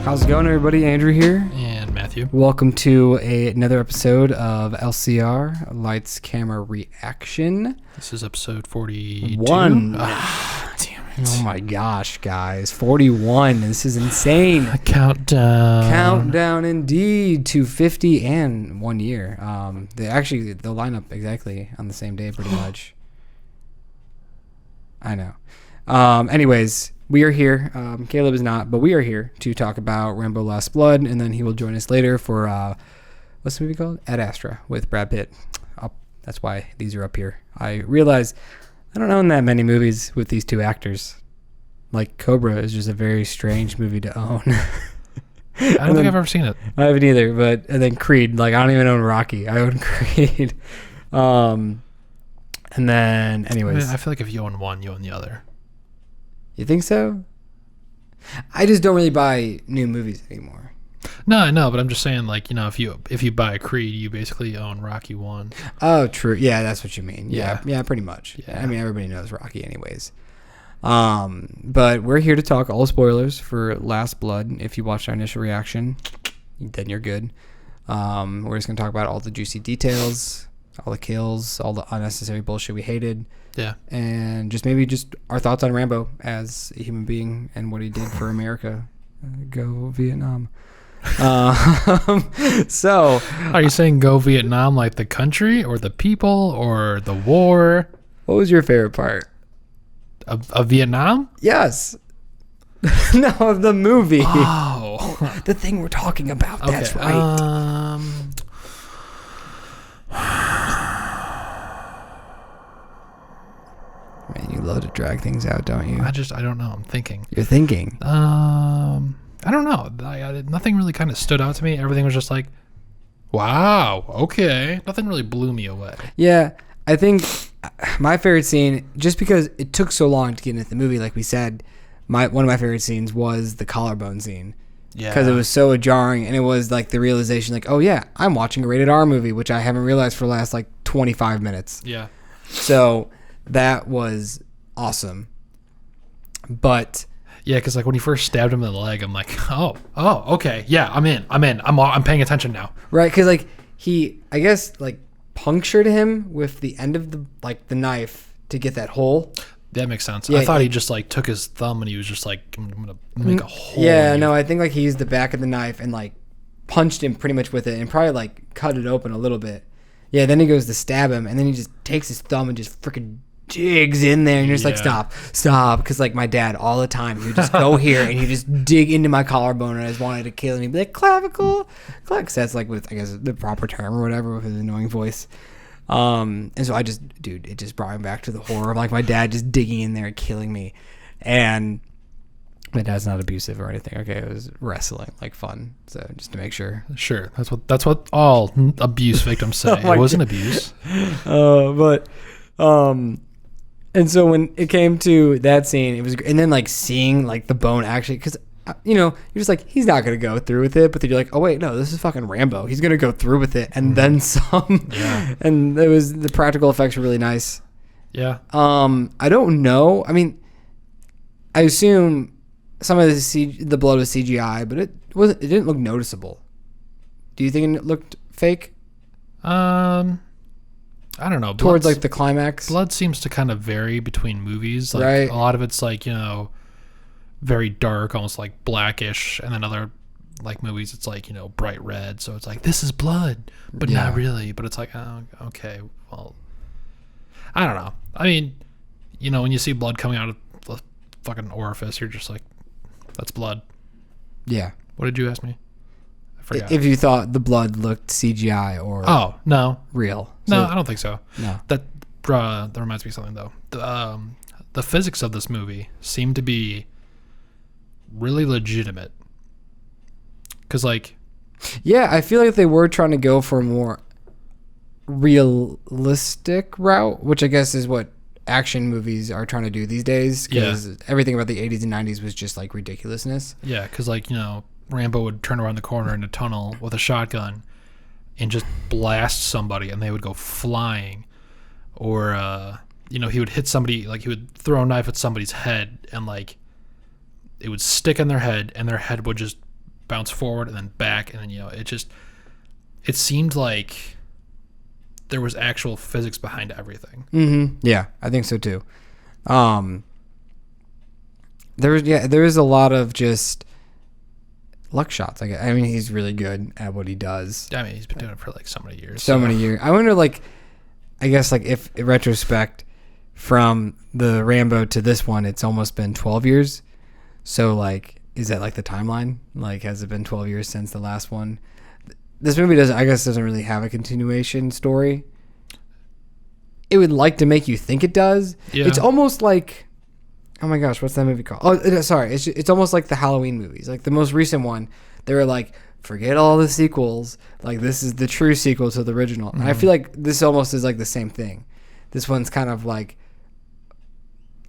How's it going, everybody? Andrew here. And Matthew. Welcome to another episode of LCR, Lights, Camera, Reaction. This is episode 42. Damn it. Oh my gosh, guys. 41. This is insane. A countdown. Countdown indeed to 50 and 1 year. They'll line up exactly on the same day pretty much. I know. Anyways, we are here. Caleb is not, but we are here to talk about Rambo Last Blood, and then he will join us later for, what's the movie called? Astra with Brad Pitt. That's why these are up here. I realize I don't own that many movies with these two actors. Like, Cobra is just a very strange movie to own. I don't think I've ever seen it. I haven't either, and then Creed. Like, I don't even own Rocky. I own Creed. And then, anyways. I feel like if you own one, you own the other. You think so? I just don't really buy new movies anymore. No, I know, but I'm just saying, like, you know, if you buy Creed, you basically own Rocky 1. Oh, true. Yeah, that's what you mean. Yeah, pretty much. Yeah. I mean, everybody knows Rocky anyways. But we're here to talk all spoilers for Last Blood. If you watched our initial reaction, then you're good. We're just going to talk about all the juicy details, all the kills, all the unnecessary bullshit we hated. Yeah. And maybe our thoughts on Rambo as a human being and what he did for America. Go Vietnam. So are you saying go Vietnam like the country or the people or the war? What was your favorite part? Of Vietnam? Yes. No, of the movie. Oh. The thing we're talking about. Okay. That's right. Man, you love to drag things out, don't you? I don't know. I'm thinking. You're thinking. I don't know. Nothing really kind of stood out to me. Everything was just like, wow, okay. Nothing really blew me away. Yeah, I think my favorite scene, just because it took so long to get into the movie, like we said, one of my favorite scenes was the collarbone scene. Yeah. Because it was so jarring, and it was like the realization, like, oh yeah, I'm watching a rated R movie, which I haven't realized for the last like 25 minutes. Yeah. So that was awesome. But yeah, because like when he first stabbed him in the leg, I'm like, oh, okay, yeah, I'm in, I'm paying attention now. Right, because like he, I guess, like punctured him with the end of the knife to get that hole. That makes sense. Yeah, I thought he just like took his thumb and he was just like, I'm gonna make a hole. Yeah, no, I think like he used the back of the knife and like punched him pretty much with it and probably like cut it open a little bit. Yeah, then he goes to stab him and then he just takes his thumb and just freaking digs in there and you're just like, stop, because like my dad all the time, he would just go here and he just dig into my collarbone and I just wanted to kill him. He'd be like, clavicle, because that's like with, I guess, the proper term or whatever with his annoying voice. And so it just brought me back to the horror of like my dad just digging in there and killing me. And my dad's not abusive or anything. Okay, it was wrestling, like fun. So just to make sure. Sure, that's what all abuse victims say. It wasn't abuse. And so when it came to that scene, it was, and then like seeing like the bone actually, because you're just like, he's not gonna go through with it, but then you're like, oh wait, no, this is fucking Rambo. He's gonna go through with it, and then some. Yeah. And the practical effects were really nice. Yeah. I don't know. I mean, I assume some of the blood was CGI, but it didn't look noticeable. Do you think it looked fake? I don't know. Towards like the climax? Blood seems to kind of vary between movies. Like, right. A lot of it's like, you know, very dark, almost like blackish. And then other like movies, it's like, you know, bright red. So it's like, this is blood, but not really. But it's like, oh, okay, well, I don't know. I mean, you know, when you see blood coming out of the fucking orifice, you're just like, that's blood. Yeah. What did you ask me? If you thought the blood looked CGI or real. No, I don't think so. No. That reminds me of something though. The physics of this movie seem to be really legitimate. Cause like, yeah, I feel like they were trying to go for a more realistic route, which I guess is what action movies are trying to do these days. Because everything about the 80s and 90s was just like ridiculousness. Yeah, because like, you know, Rambo would turn around the corner in a tunnel with a shotgun and just blast somebody and they would go flying. Or, you know, he would hit somebody, like he would throw a knife at somebody's head and like it would stick in their head and their head would just bounce forward and then back, and then it seemed like there was actual physics behind everything. Yeah, I think so too. There is a lot of just luck shots. Like, I mean, he's really good at what he does. I mean, he's been doing it for like so many years. So many years. I wonder, like, I guess, like, if in retrospect, from the Rambo to this one, it's almost been 12 years. So, like, is that like the timeline? Like, has it been 12 years since the last one? This movie doesn't really have a continuation story. It would like to make you think it does. Yeah. It's almost like, oh my gosh, what's that movie called? Oh, sorry. It's almost like the Halloween movies. Like the most recent one, they were like, forget all the sequels. Like, this is the true sequel to the original. And I feel like this almost is like the same thing. This one's kind of like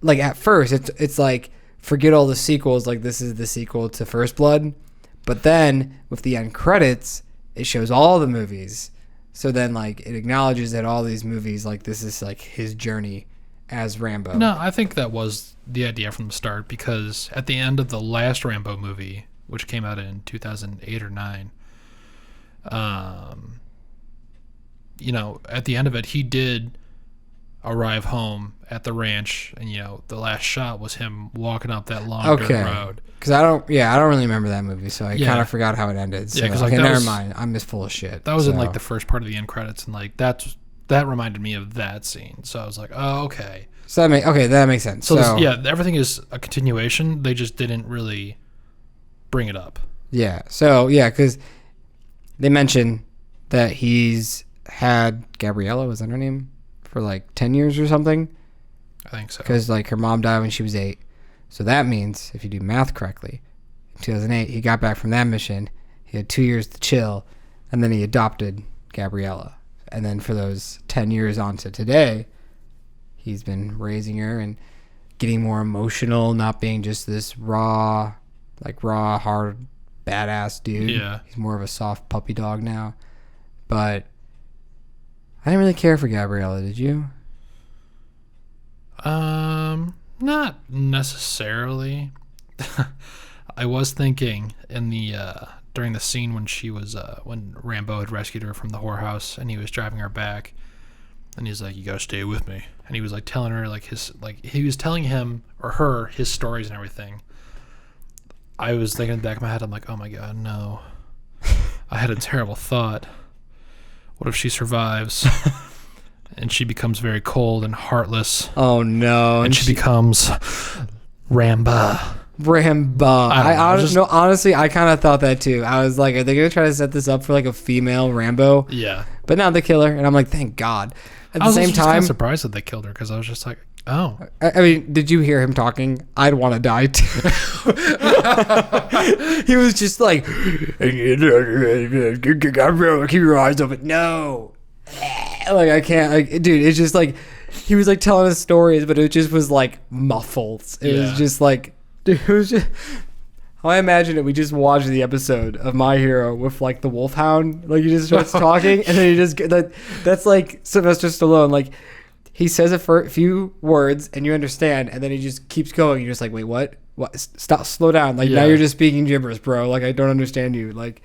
at first, it's like, forget all the sequels. Like, this is the sequel to First Blood. But then with the end credits, it shows all the movies. So then, like, it acknowledges that all these movies, like, this is like his journey as Rambo. No, I think that was the idea from the start, because at the end of the last Rambo movie, which came out in 2008 or 9, at the end of it, he did arrive home at the ranch, and the last shot was him walking up that long dirt road. Because I don't really remember that movie, so I kind of forgot how it ended. So, because never mind. I'm just full of shit. That was in like the first part of the end credits, and like that reminded me of that scene. So I was like, oh, okay. So that makes sense. So everything is a continuation. They just didn't really bring it up. Yeah. So because they mentioned that he's had Gabriella, was that her name, for like 10 years or something. I think so. Because like her mom died when she was 8. So that means, if you do math correctly, in 2008, he got back from that mission. He had 2 years to chill, and then he adopted Gabriella. And then for those 10 years on to today, he's been raising her and getting more emotional, not being just this raw, hard, badass dude. Yeah. He's more of a soft puppy dog now. But I didn't really care for Gabriella, did you? Not necessarily. I was thinking in the during the scene when she was when Rambo had rescued her from the whorehouse and he was driving her back, and he's like, "You gotta stay with me," and he was like telling her he was telling him or her his stories and everything. I was thinking in the back of my head, I'm like, "Oh my god, no!" I had a terrible thought. What if she survives? And she becomes very cold and heartless. Oh no! And she becomes Rambo. Honestly, I kind of thought that too. I was like, are they gonna try to set this up for like a female Rambo? Yeah. But now they kill her, and I'm like, thank God. At the same time, kind of surprised that they killed her, because I was just like, oh. I mean, did you hear him talking? I'd want to die too. He was just like, keep your eyes open. No. Like, I can't, like, dude, it's just like, he was like telling us stories, but it just was like muffled. It was just like, dude, it was just, how I imagine it, we just watched the episode of My Hero with like the wolfhound, like he just starts talking, and then he just, that's like Sylvester Stallone, like, he says a few words and you understand, and then he just keeps going. You're just like, wait, what? Stop, slow down. Like, now you're just speaking gibberish, bro. Like, I don't understand you. Like,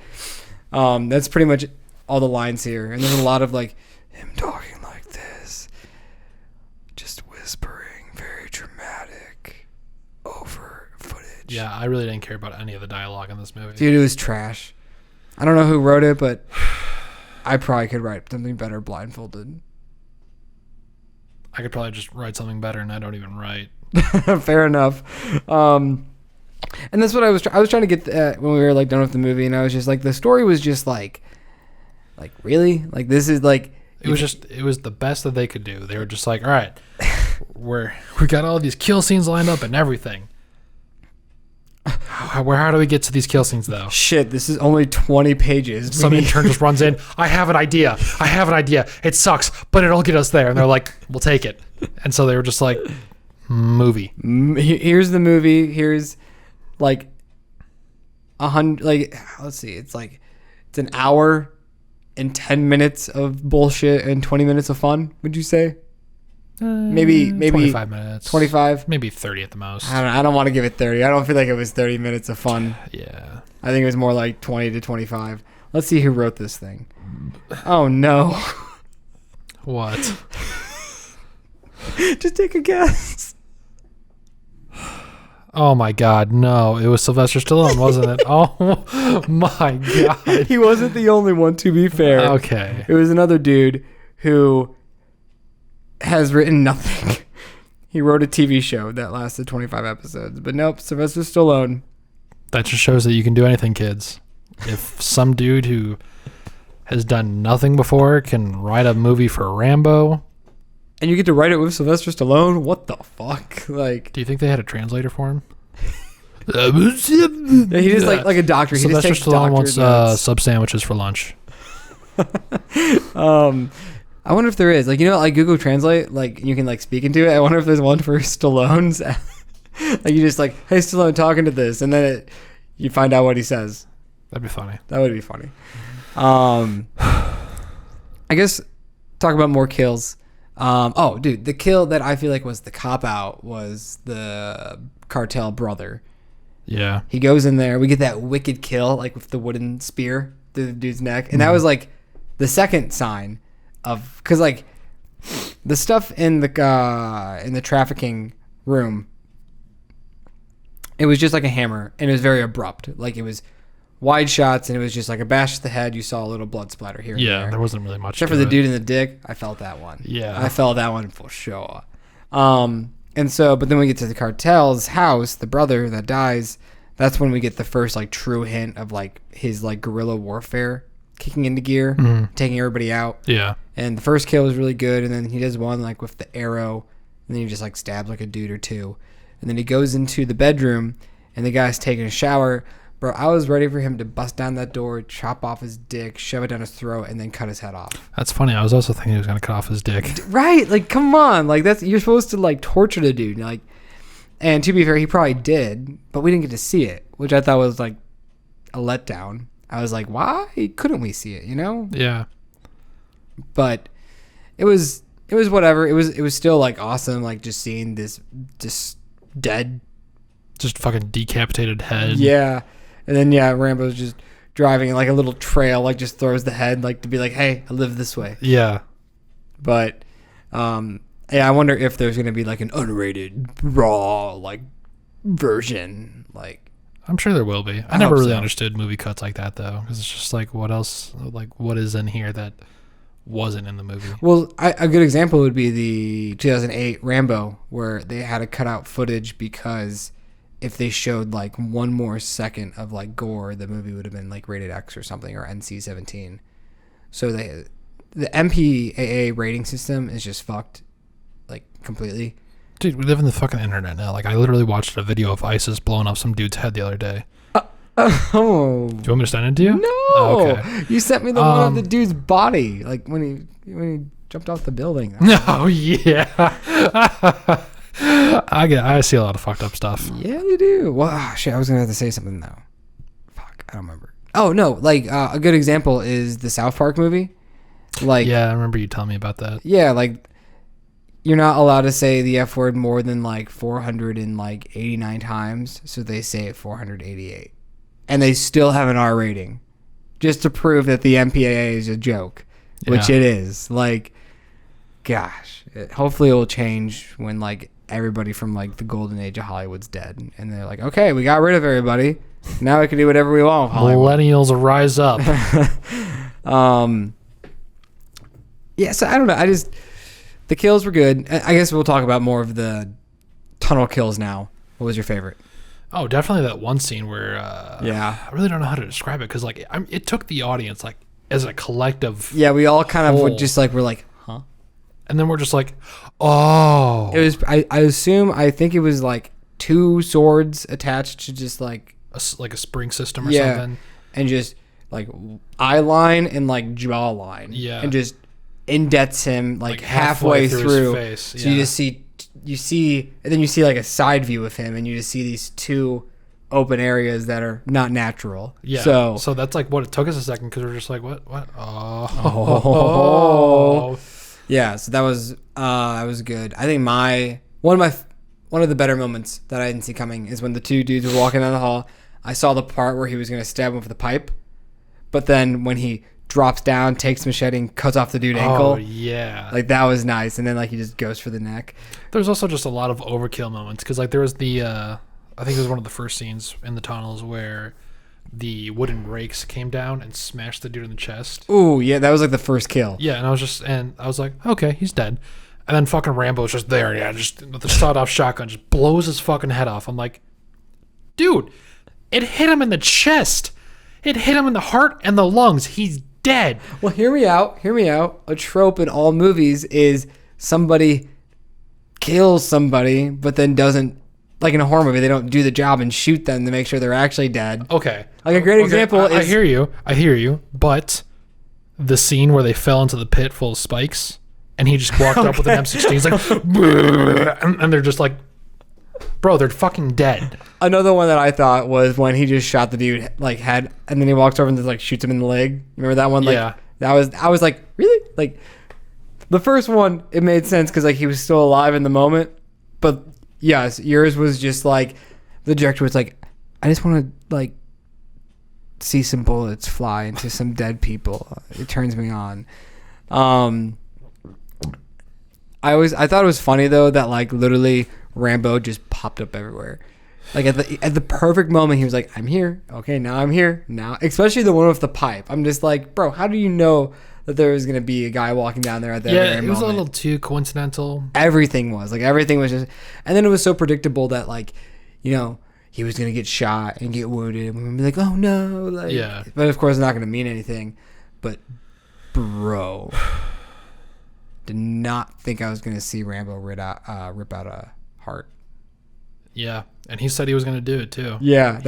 that's pretty much all the lines here. And there's a lot of like him talking like this, just whispering, very dramatic, over footage. Yeah, I really didn't care about any of the dialogue in this movie. Dude, it was trash. I don't know who wrote it, but I probably could write something better blindfolded. I could probably just write something better, and I don't even write. Fair enough. And that's what I was trying to get when we were like done with the movie, and I was just like, the story was just like really, like, this is like, it was the best that they could do. They were just like, all right, we got all these kill scenes lined up and everything. How do we get to these kill scenes though? Shit, this is only 20 pages. Some intern just runs in. I have an idea. It sucks, but it'll get us there. And they're like, we'll take it. And so they were just like, movie. Here's the movie. Here's like 100. Like, let's see. It's an hour and 10 minutes of bullshit and 20 minutes of fun. Would you say? Maybe 25 minutes. 25? Maybe 30 at the most. I don't want to give it 30. I don't feel like it was 30 minutes of fun. Yeah. I think it was more like 20 to 25. Let's see who wrote this thing. Oh no. What? Just take a guess. Oh my God, no! It was Sylvester Stallone, wasn't it? Oh my God! He wasn't the only one, to be fair. Okay. It was another dude who has written nothing. He wrote a TV show that lasted 25 episodes, but nope, Sylvester Stallone. That just shows that you can do anything, kids. If some dude who has done nothing before can write a movie for Rambo, and you get to write it with Sylvester Stallone, what the fuck? Like, do you think they had a translator for him? He just like a doctor. He Sylvester just takes Stallone wants notes. sub sandwiches for lunch. I wonder if there is, like, you know, like Google Translate, like you can like speak into it. I wonder if there's one for Stallone's. Like you just like, hey Stallone, talking to this, and then you find out what he says. That'd be funny. That would be funny. I guess talk about more kills. Oh, dude, the kill that I feel like was the cop out was the cartel brother. Yeah. He goes in there. We get that wicked kill, like with the wooden spear through the dude's neck, and that was like the second sign of, because like the stuff in the trafficking room, it was just like a hammer, and it was very abrupt. Like it was wide shots, and it was just like a bash to the head. You saw a little blood splatter here. Yeah, and there. There wasn't really much. Except for the dude in the dick, I felt that one. Yeah, I felt that one for sure. And so, but then we get to the cartel's house, the brother that dies. That's when we get the first like true hint of like his like guerrilla warfare kicking into gear, taking everybody out. Yeah. And the first kill was really good, and then he does one like with the arrow, and then he just like stabs like a dude or two, and then he goes into the bedroom, and the guy's taking a shower. Bro, I was ready for him to bust down that door, chop off his dick, shove it down his throat, and then cut his head off. That's funny. I was also thinking he was gonna cut off his dick. Right? Like, come on. Like, you're supposed to like torture the dude. Like, and to be fair, he probably did, but we didn't get to see it, which I thought was like a letdown. I was like, why couldn't we see it? You know? Yeah. But it was whatever. It was still like awesome. Like just seeing this just dead, just fucking decapitated head. Yeah. And then Rambo's just driving like a little trail, like just throws the head like to be like, hey, I live this way. Yeah. But I wonder if there's gonna be like an unrated raw like version. Like, I'm sure there will be. I never really understood movie cuts like that though, because it's just like, what else? Like, what is in here that wasn't in the movie? Well, a good example would be the 2008 Rambo, where they had to cut out footage because if they showed like one more second of like gore, the movie would have been like rated X or something, or NC-17. So the MPAA rating system is just fucked, like completely. Dude, we live in the fucking internet now. Like, I literally watched a video of ISIS blowing up some dude's head the other day. Oh. Do you want me to send it to you? No. Oh, okay. You sent me the one of the dude's body, like when he jumped off the building. Oh yeah. I see a lot of fucked up stuff. Yeah, you do. Well, shit, I was gonna have to say something though. Fuck, I don't remember. Oh no, like a good example is the South Park movie. Like, yeah, I remember you telling me about that. Yeah, like you're not allowed to say the F word more than like 489 times, so they say it 488, and they still have an R rating, just to prove that the MPAA is a joke, which it is. Like, gosh, hopefully it will change when like everybody from like the golden age of Hollywood's dead, and they're like, okay, we got rid of everybody, now we can do whatever we want with Hollywood. Millennials rise up. Yeah, so I don't know. The kills were good. I guess we'll talk about more of the tunnel kills now. What was your favorite? Oh, definitely that one scene where I really don't know how to describe it, because like it took the audience like as a collective. Yeah, we all kind of just like we're like, huh? And then we're just like, oh. It was. I think it was like two swords attached to just like a spring system or something, and just like eye line and like jaw line, and just indents him like halfway through his face. So you just see, and then you see like a side view of him, and you just see these two open areas that are not natural. Yeah. So that's like what it took us a second, because we're just like, what? Oh. Yeah. So that was good. I think one of the better moments that I didn't see coming is when the two dudes were walking down the hall. I saw the part where he was going to stab him with the pipe, but then when he drops down, takes the machete and cuts off the dude's ankle. Oh, yeah. Like, that was nice. And then, like, he just goes for the neck. There's also just a lot of overkill moments. Because, like, there was the, I think it was one of the first scenes in the tunnels where the wooden rakes came down and smashed the dude in the chest. Ooh, yeah, that was, like, the first kill. Yeah, and I was like, okay, he's dead. And then fucking Rambo's just there, yeah, just with the sawed-off shotgun, just blows his fucking head off. I'm like, dude, it hit him in the chest. It hit him in the heart and the lungs. He's dead. Well, hear me out. A trope in all movies is somebody kills somebody, but then doesn't, like in a horror movie, they don't do the job and shoot them to make sure they're actually dead. Okay. Like a great example is... I hear you, but the scene where they fell into the pit full of spikes and he just walked up with an M16, he's like, and they're just like, bro, they're fucking dead. Another one that I thought was when he just shot the dude like head, and then he walks over and just like shoots him in the leg. Remember that one? Like, yeah. I was like, really? Like the first one, it made sense because like he was still alive in the moment. But yes, yours was just like the director was like, I just want to like see some bullets fly into some dead people. It turns me on. I thought it was funny though that like literally Rambo just popped up everywhere. Like at the perfect moment he was like, I'm here. Okay, now I'm here. Now, especially the one with the pipe. I'm just like, bro, how do you know that there was going to be a guy walking down there at that very moment? Yeah, it was a little too coincidental. Everything was just, and then it was so predictable that like, you know, he was going to get shot and get wounded and we're going to be like, oh no. Like, yeah. But of course it's not going to mean anything. But bro, did not think I was going to see Rambo rip out a heart. Yeah, and he said he was going to do it too. Yeah,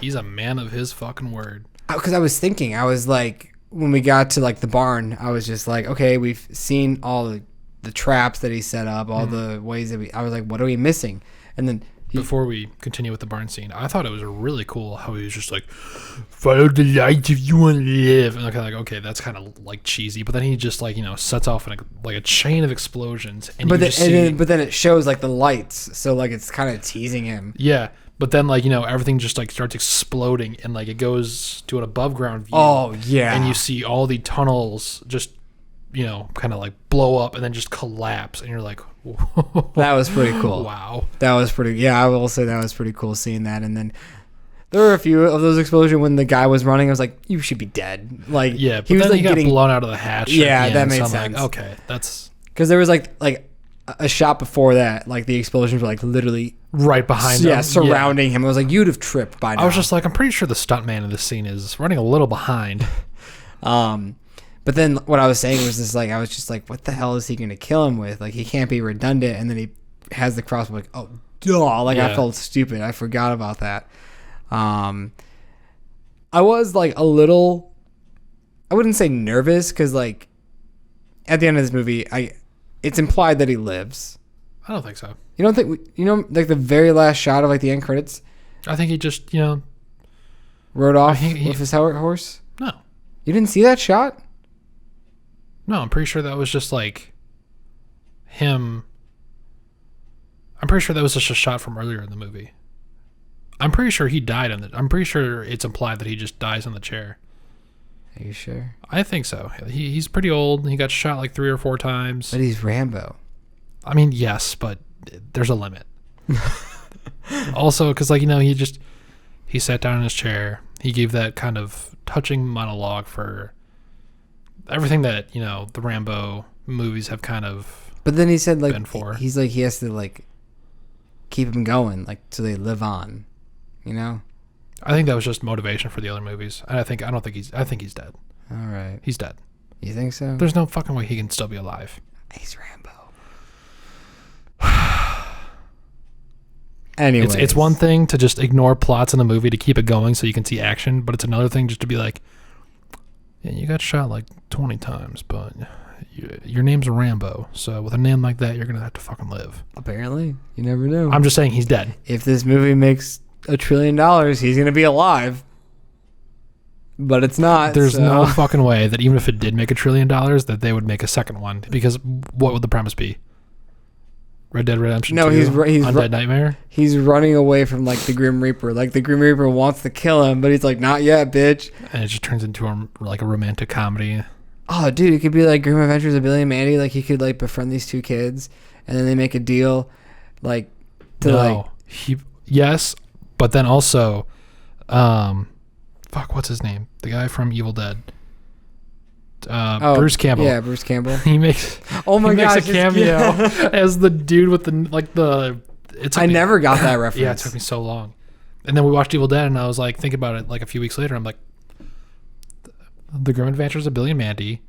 he's a man of his fucking word. Because I was thinking, I was like, when we got to like the barn, I was just like, okay, we've seen all the traps that he set up, all the ways that I was like, what are we missing? And then before we continue with the barn scene, I thought it was really cool how he was just like, follow the light if you want to live. And I'm kind of like, okay, that's kind of like cheesy. But then he just like, you know, sets off in like a chain of explosions. And but then it shows like the lights. So like it's kind of teasing him. Yeah. But then like, you know, everything just like starts exploding and like it goes to an above ground view. Oh, yeah. And you see all the tunnels just, you know, kind of like blow up and then just collapse. And you're like, whoa. That was pretty cool. Wow. That was pretty, yeah, I will say that was pretty cool seeing that. And then there were a few of those explosions when the guy was running. I was like, you should be dead. Like, yeah, but he was then like he got blown out of the hatch. Yeah, that made sense. Like, okay, that's because there was like a shot before that, like the explosions were like literally right behind him. Yeah, surrounding him. I was like, you'd have tripped by now. I was just like, I'm pretty sure the stuntman in this scene is running a little behind. But then what I was saying was just like, I was just like, what the hell is he going to kill him with? Like, he can't be redundant. And then he has the crossbow, like, oh, duh. Like, yeah. I felt stupid. I forgot about that. I was like a little, I wouldn't say nervous because like at the end of this movie, it's implied that he lives. I don't think so. You don't think, like the very last shot of like the end credits? I think he just, you know, rode off with his horse? No. You didn't see that shot? No, I'm pretty sure that was just like him. I'm pretty sure that was just a shot from earlier in the movie. I'm pretty sure he died I'm pretty sure it's implied that he just dies in the chair. Are you sure? I think so. He's pretty old. He got shot like 3 or 4 times. But he's Rambo. I mean, yes, but there's a limit. Also, because like, you know, he sat down in his chair. He gave that kind of touching monologue for everything that, you know, the Rambo movies have kind of. But then he said like been for. He's like he has to like keep them going, like so they live on, you know. I think that was just motivation for the other movies, and I think he's dead. All right, he's dead. You think so? There's no fucking way he can still be alive. He's Rambo. Anyway, it's one thing to just ignore plots in the movie to keep it going so you can see action, but it's another thing just to be like, yeah, you got shot like 20 times, but your name's Rambo, so with a name like that, you're gonna have to fucking live. Apparently, you never know. I'm just saying he's dead. If this movie makes $1 trillion, he's gonna be alive. But it's not. There's no fucking way that even if it did make $1 trillion, that they would make a second one. Because what would the premise be? Red Dead Redemption No, 2? he's Undead Nightmare? He's running away from like the Grim Reaper. Like the Grim Reaper wants to kill him, but he's like, not yet, bitch. And it just turns into like a romantic comedy. Oh, dude, it could be like Grim Adventures of Billy and Mandy. Like he could like befriend these two kids, and then they make a deal, like yes, but then also, what's his name? The guy from Evil Dead. Bruce Campbell. Yeah, Bruce Campbell. He makes. Oh my gosh, makes a cameo as the dude with the. I never got that reference. Yeah, it took me so long. And then we watched Evil Dead, and I was like thinking about it like a few weeks later. I'm like, The Grim Adventures of Billy and Mandy.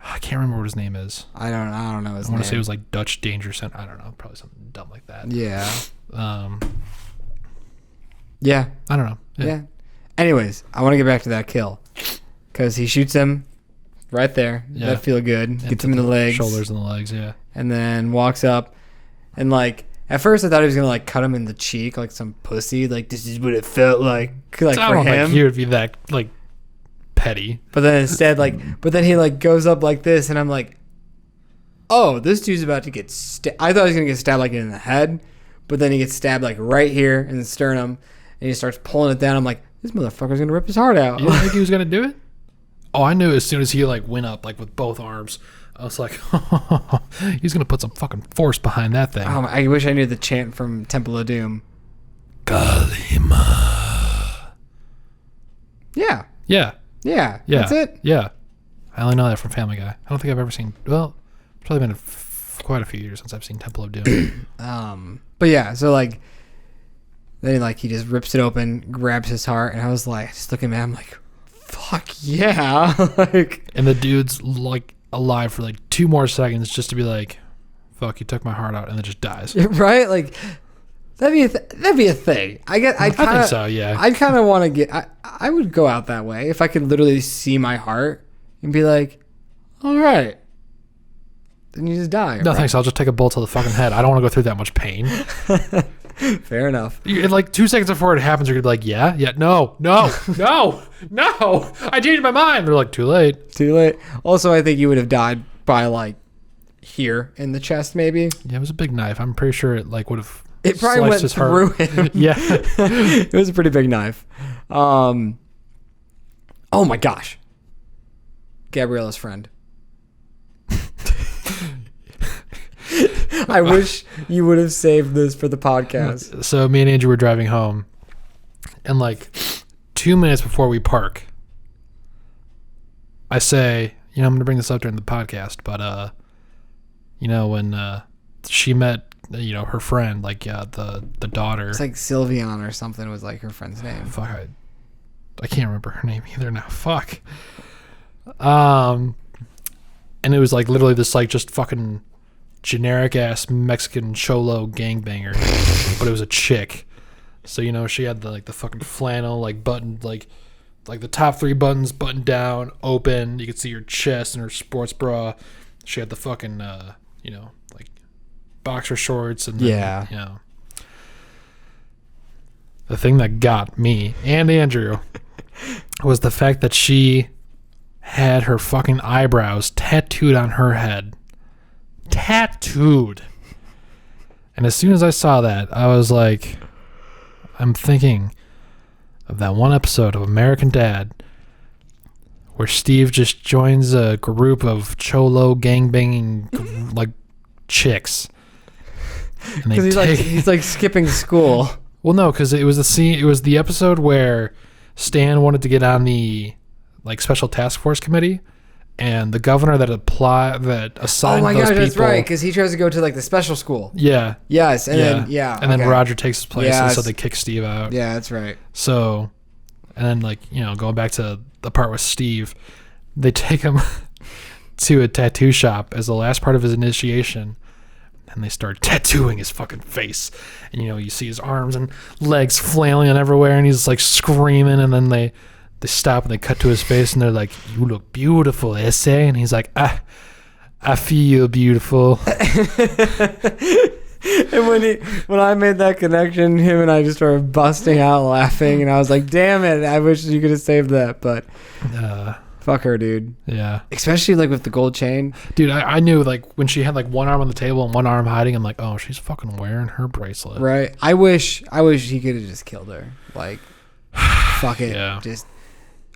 I can't remember what his name is. I don't know his name. I want to say it was like Dutch Dangerson. I don't know, probably something dumb like that. Yeah. Yeah. I don't know. Yeah. Anyways, I want to get back to that kill because he shoots him right there. Yeah. That feel good. Gets him in the legs, shoulders and the legs. Yeah. And then walks up, and like at first I thought he was gonna like cut him in the cheek like some pussy. Like this is what it felt like I don't think he would be that like petty. But then instead then he like goes up like this, and I'm like, oh, this dude's about to get stabbed. I thought he was gonna get stabbed like in the head, but then he gets stabbed like right here in the sternum, and he starts pulling it down. I'm like, this motherfucker's gonna rip his heart out. You didn't think he was gonna do it? Oh, I knew as soon as he like went up like with both arms. I was like, he's gonna put some fucking force behind that thing. I wish I knew the chant from Temple of Doom. Kalima. Yeah. Yeah. Yeah. That's it. Yeah. I only know that from Family Guy. I don't think I've ever seen. Well, it's probably been quite a few years since I've seen Temple of Doom. But yeah, so like, then like he just rips it open, grabs his heart, and I was like, just looking at him, I'm like, fuck yeah, like. And the dude's like alive for like 2 more seconds just to be like, fuck, you took my heart out, and then just dies. Right, like. That'd be a thing. I think so. Yeah. I kind of want to get. I would go out that way if I could literally see my heart and be like, all right, then you just die. No, thanks. I'll just take a bullet to the fucking head. I don't want to go through that much pain. Fair enough. Like 2 seconds before it happens, you're gonna be like, yeah, no. I changed my mind. They're like, too late. Also, I think you would have died by like here in the chest, maybe. Yeah, it was a big knife. I'm pretty sure it like would have. It probably went through him. Yeah. It was a pretty big knife. Oh my gosh. Gabriella's friend. I wish you would have saved this for the podcast. So me and Andrew were driving home, and like 2 minutes before we park, I say, I'm going to bring this up during the podcast, but when she met her friend, like the daughter. It's like Sylvian or something was like her friend's name. Fuck, I can't remember her name either now. Fuck. And it was like literally this like just fucking generic ass Mexican cholo gangbanger, but it was a chick. So she had the fucking flannel like buttoned like the top 3 buttons buttoned down, open. You could see her chest and her sports bra. She had the fucking like boxer shorts and then, the thing that got me and Andrew was the fact that she had her fucking eyebrows tattooed on her head. Tattooed. And as soon as I saw that, I was like, I'm thinking of that one episode of American Dad where Steve just joins a group of cholo gangbanging like chicks. Because he's like skipping school. Well, no, because it was the scene. It was the episode where Stan wanted to get on the like special task force committee, and the governor that assigned those people. Oh my gosh, that's right. Because he tries to go to like the special school. Yeah. Yes, and then Roger takes his place, and so they kick Steve out. Yeah, that's right. So, and then going back to the part with Steve, they take him to a tattoo shop as the last part of his initiation. And they start tattooing his fucking face. And, you see his arms and legs flailing everywhere. And he's, like, screaming. And then they stop and they cut to his face. And they're like, you look beautiful, Esse. And he's like, I feel beautiful. And when I made that connection, him and I just started busting out laughing. And I was like, damn it. I wish you could have saved that. But Fuck her, dude. Yeah. Especially like with the gold chain. Dude, I knew like when she had like one arm on the table and one arm hiding, I'm like, oh, she's fucking wearing her bracelet. Right. I wish he could have just killed her. Like, fuck it. Yeah. Just,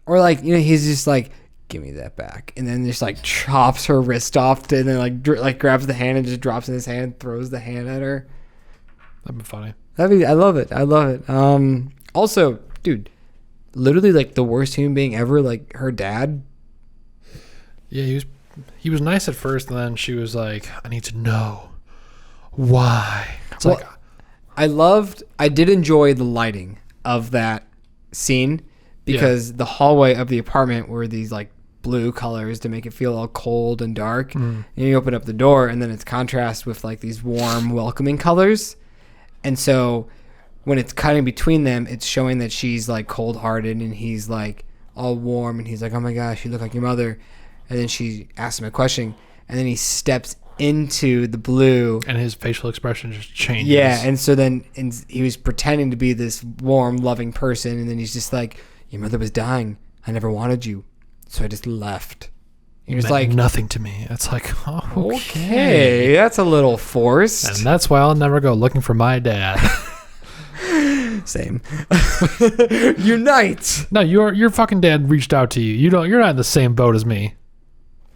or like, he's just like, give me that back. And then just like chops her wrist off and then like grabs the hand and just drops in his hand, throws the hand at her. That'd be funny. I love it. I love it. Also, dude, literally like the worst human being ever, like her dad. Yeah, he was nice at first, and then she was like, I need to know why. It's Well, like I did enjoy the lighting of that scene because the hallway of the apartment were these like blue colors to make it feel all cold and dark. And you open up the door and then it's contrast with like these warm, welcoming colors. And so when it's cutting between them, it's showing that she's like cold-hearted and he's like all warm and he's like, oh my gosh, you look like your mother. And then she asks him a question and then he steps into the blue and his facial expression just changes. Yeah, and so then he was pretending to be this warm, loving person, and then he's just like, your mother was dying. I never wanted you, so I just left. He was like, nothing to me. It's like, oh, okay, that's a little forced. And that's why I'll never go looking for my dad. Same. Unite. No, your fucking dad reached out to you. You're not in the same boat as me.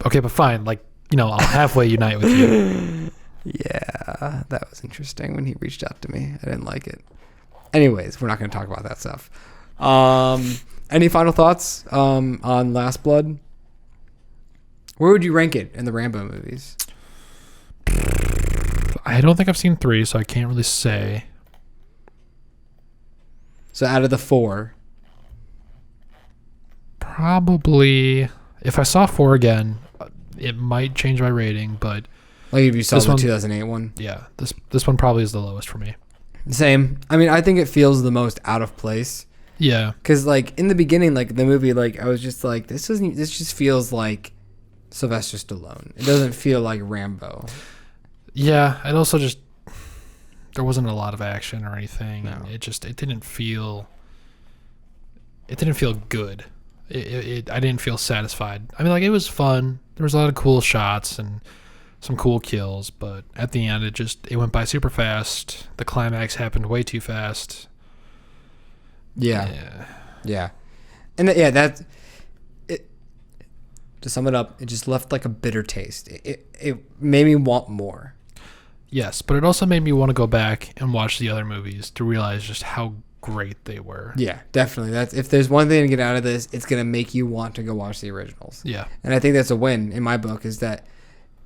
Okay, but fine. Like, I'll halfway unite with you. Yeah, that was interesting when he reached out to me. I didn't like it. Anyways, we're not going to talk about that stuff. Any final thoughts on Last Blood? Where would you rank it in the Rambo movies? I don't think I've seen 3, so I can't really say. So out of the 4, probably if I saw 4 again, it might change my rating. But like if you saw the 2008 one, yeah, this one probably is the lowest for me. Same. I mean, I think it feels the most out of place. Yeah, because like in the beginning, like the movie, like I was just like, this just feels like Sylvester Stallone. It doesn't feel like Rambo. Yeah, and also just there wasn't a lot of action or anything. No. It didn't feel good. I didn't feel satisfied. I mean, like, it was fun. There was a lot of cool shots and some cool kills, but at the end, it went by super fast. The climax happened way too fast. Yeah. And that to sum it up, it just left like a bitter taste. It made me want more. Yes, but it also made me want to go back and watch the other movies to realize just how great they were. Yeah, definitely. That's if there's one thing to get out of this, it's gonna make you want to go watch the originals. Yeah, and I think that's a win in my book. Is that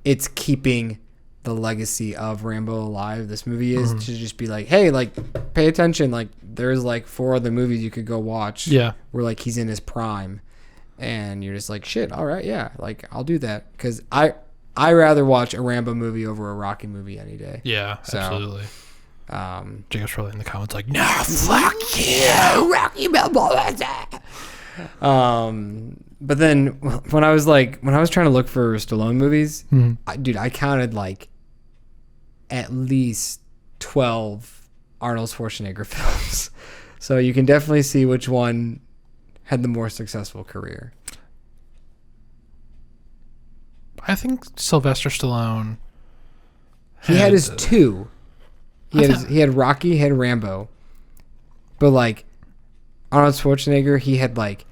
it's keeping the legacy of Rambo alive. This movie is to just be like, hey, like pay attention. Like there's like 4 other movies you could go watch. Yeah, where like he's in his prime, and you're just like, shit. All right, yeah, like I'll do that because I rather watch a Rambo movie over a Rocky movie any day. Yeah, so, absolutely. Jacob's probably in the comments like, no, fuck you, Rocky Balboa. But then when I was trying to look for Stallone movies, I counted like at least 12 Arnold Schwarzenegger films. So you can definitely see which one had the more successful career. I think Sylvester Stallone. He had his 2. He had Rocky, he had Rambo. But like Arnold Schwarzenegger, he had like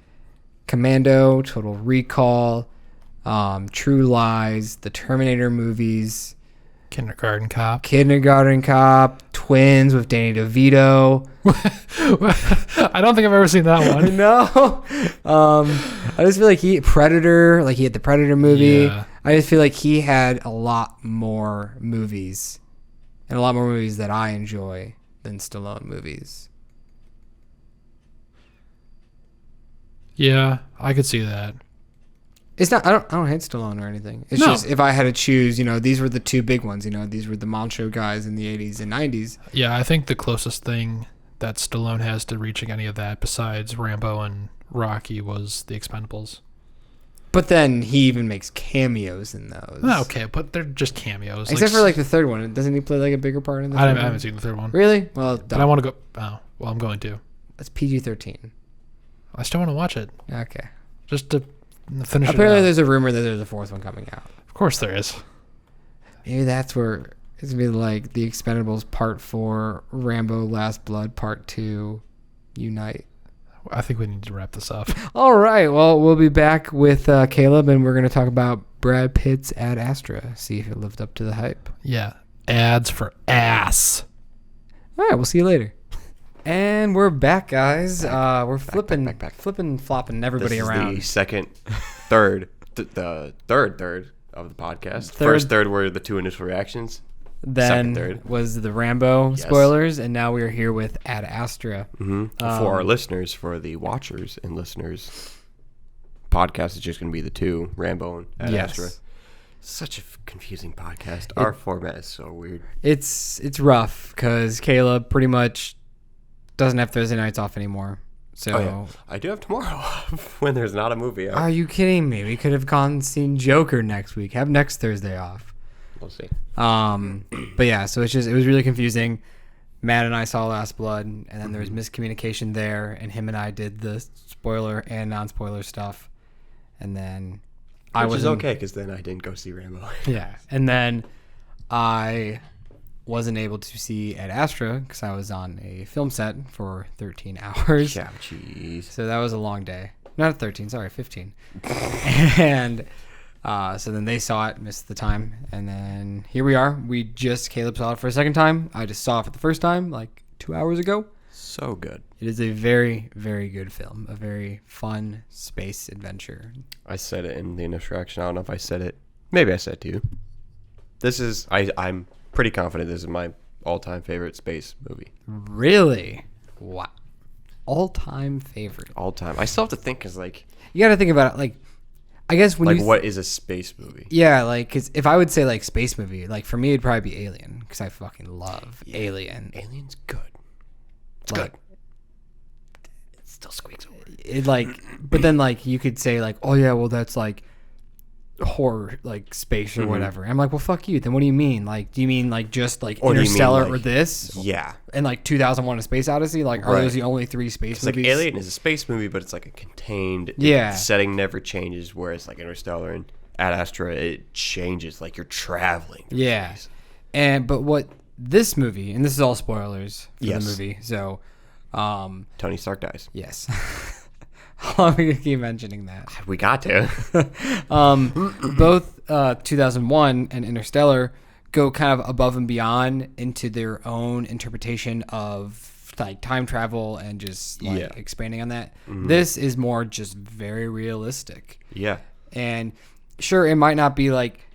Commando, Total Recall, True Lies, the Terminator movies, Kindergarten Cop, Twins with Danny DeVito. I don't think I've ever seen that one. No. I just feel like Predator, like he had the Predator movie. Yeah. I just feel like he had a lot more movies. And a lot more movies that I enjoy than Stallone movies. Yeah, I could see that. It's not. I don't hate Stallone or anything. It's just if I had to choose, these were the 2 big ones. These were the macho guys in the 80s and 90s. Yeah, I think the closest thing that Stallone has to reaching any of that besides Rambo and Rocky was The Expendables. But then he even makes cameos in those. Okay, but they're just cameos. Except for like the 3rd one. Doesn't he play like a bigger part in the 3rd one? I haven't seen the 3rd one. Really? Well, but I want to go. Oh, well, I'm going to. That's PG-13. I still want to watch it. Okay. Just to Finish it Apparently, out. there's a rumor that there's a fourth one coming out. Of course there is. Maybe that's where it's gonna be like The Expendables Part 4, Rambo: Last Blood Part 2, unite. I think we need to wrap this up. All right. Well, we'll be back with Caleb, and we're gonna talk about Brad Pitt's Ad Astra. See if it lived up to the hype. Yeah. Ads for ass. All right. We'll see you later. And we're back, guys. We're flipping, flopping everybody This is around. the second, third, the third of the podcast. Third. First third were the two initial reactions. Then second, third. was the Rambo Yes. spoilers, and now we are here with Ad Astra. For our listeners, for the watchers and listeners, podcast is just going to be the two, Rambo and Ad Yes. Astra. Such a confusing podcast. Our format is so weird. It's rough because Caleb pretty much doesn't have Thursday nights off anymore. So, Oh, yeah. I do have tomorrow off when there's not a movie out. Are you kidding me? We could have gone and seen Joker next week. Have next Thursday off. We'll see. But yeah, so it was really confusing. Matt and I saw Last Blood, and then there was miscommunication there, and him and I did the spoiler and non-spoiler stuff, and then Which is okay, because then I didn't go see Rambo. Yeah, and then I wasn't able to see Ad Astra because I was on a film set for 13 hours. Yeah, jeez. So that was a long day. Not 13, sorry, 15. And so then they saw it, missed the time, and then here we are. Caleb saw it for a second time. I just saw it for the first time like 2 hours ago. So good. It is a very, very good film. A very fun space adventure. I said it in the initial reaction. I don't know if I said it. Maybe I said it to you. This is, I'm pretty confident this is my all-time favorite space movie. Really? Wow. All-time favorite. All-time. I still have to think, because, like, You got to think about it. Like, I guess when you... what is a space movie? Yeah, like, because if I would say, like, space movie, like, for me, it'd probably be Alien, because I fucking love Alien. Alien's good. It's Like, good. It still squeaks over. It, like, but then, like, you could say, like, oh, yeah, well, that's, like, horror, like, space or whatever. I'm like, well, fuck you. Then what do you mean? Like, do you mean, like, just, like, Or do you mean, Interstellar like- or this? Yeah. And, like, 2001 A Space Odyssey? Like, are Right. those the only three space It's like movies? Alien is a space movie, but it's like a contained. Yeah. The setting never changes, whereas like Interstellar and Ad Astra, it changes. Like you're traveling. through Yeah. space. But what this movie, and this is all spoilers for Yes. the movie, so, Tony Stark dies. yes. How long are we going to keep mentioning that? We got to. Both 2001 and Interstellar go kind of above and beyond into their own interpretation of like time travel and just like Yeah. expanding on that. This is more just very realistic. Yeah. And sure, it might not be like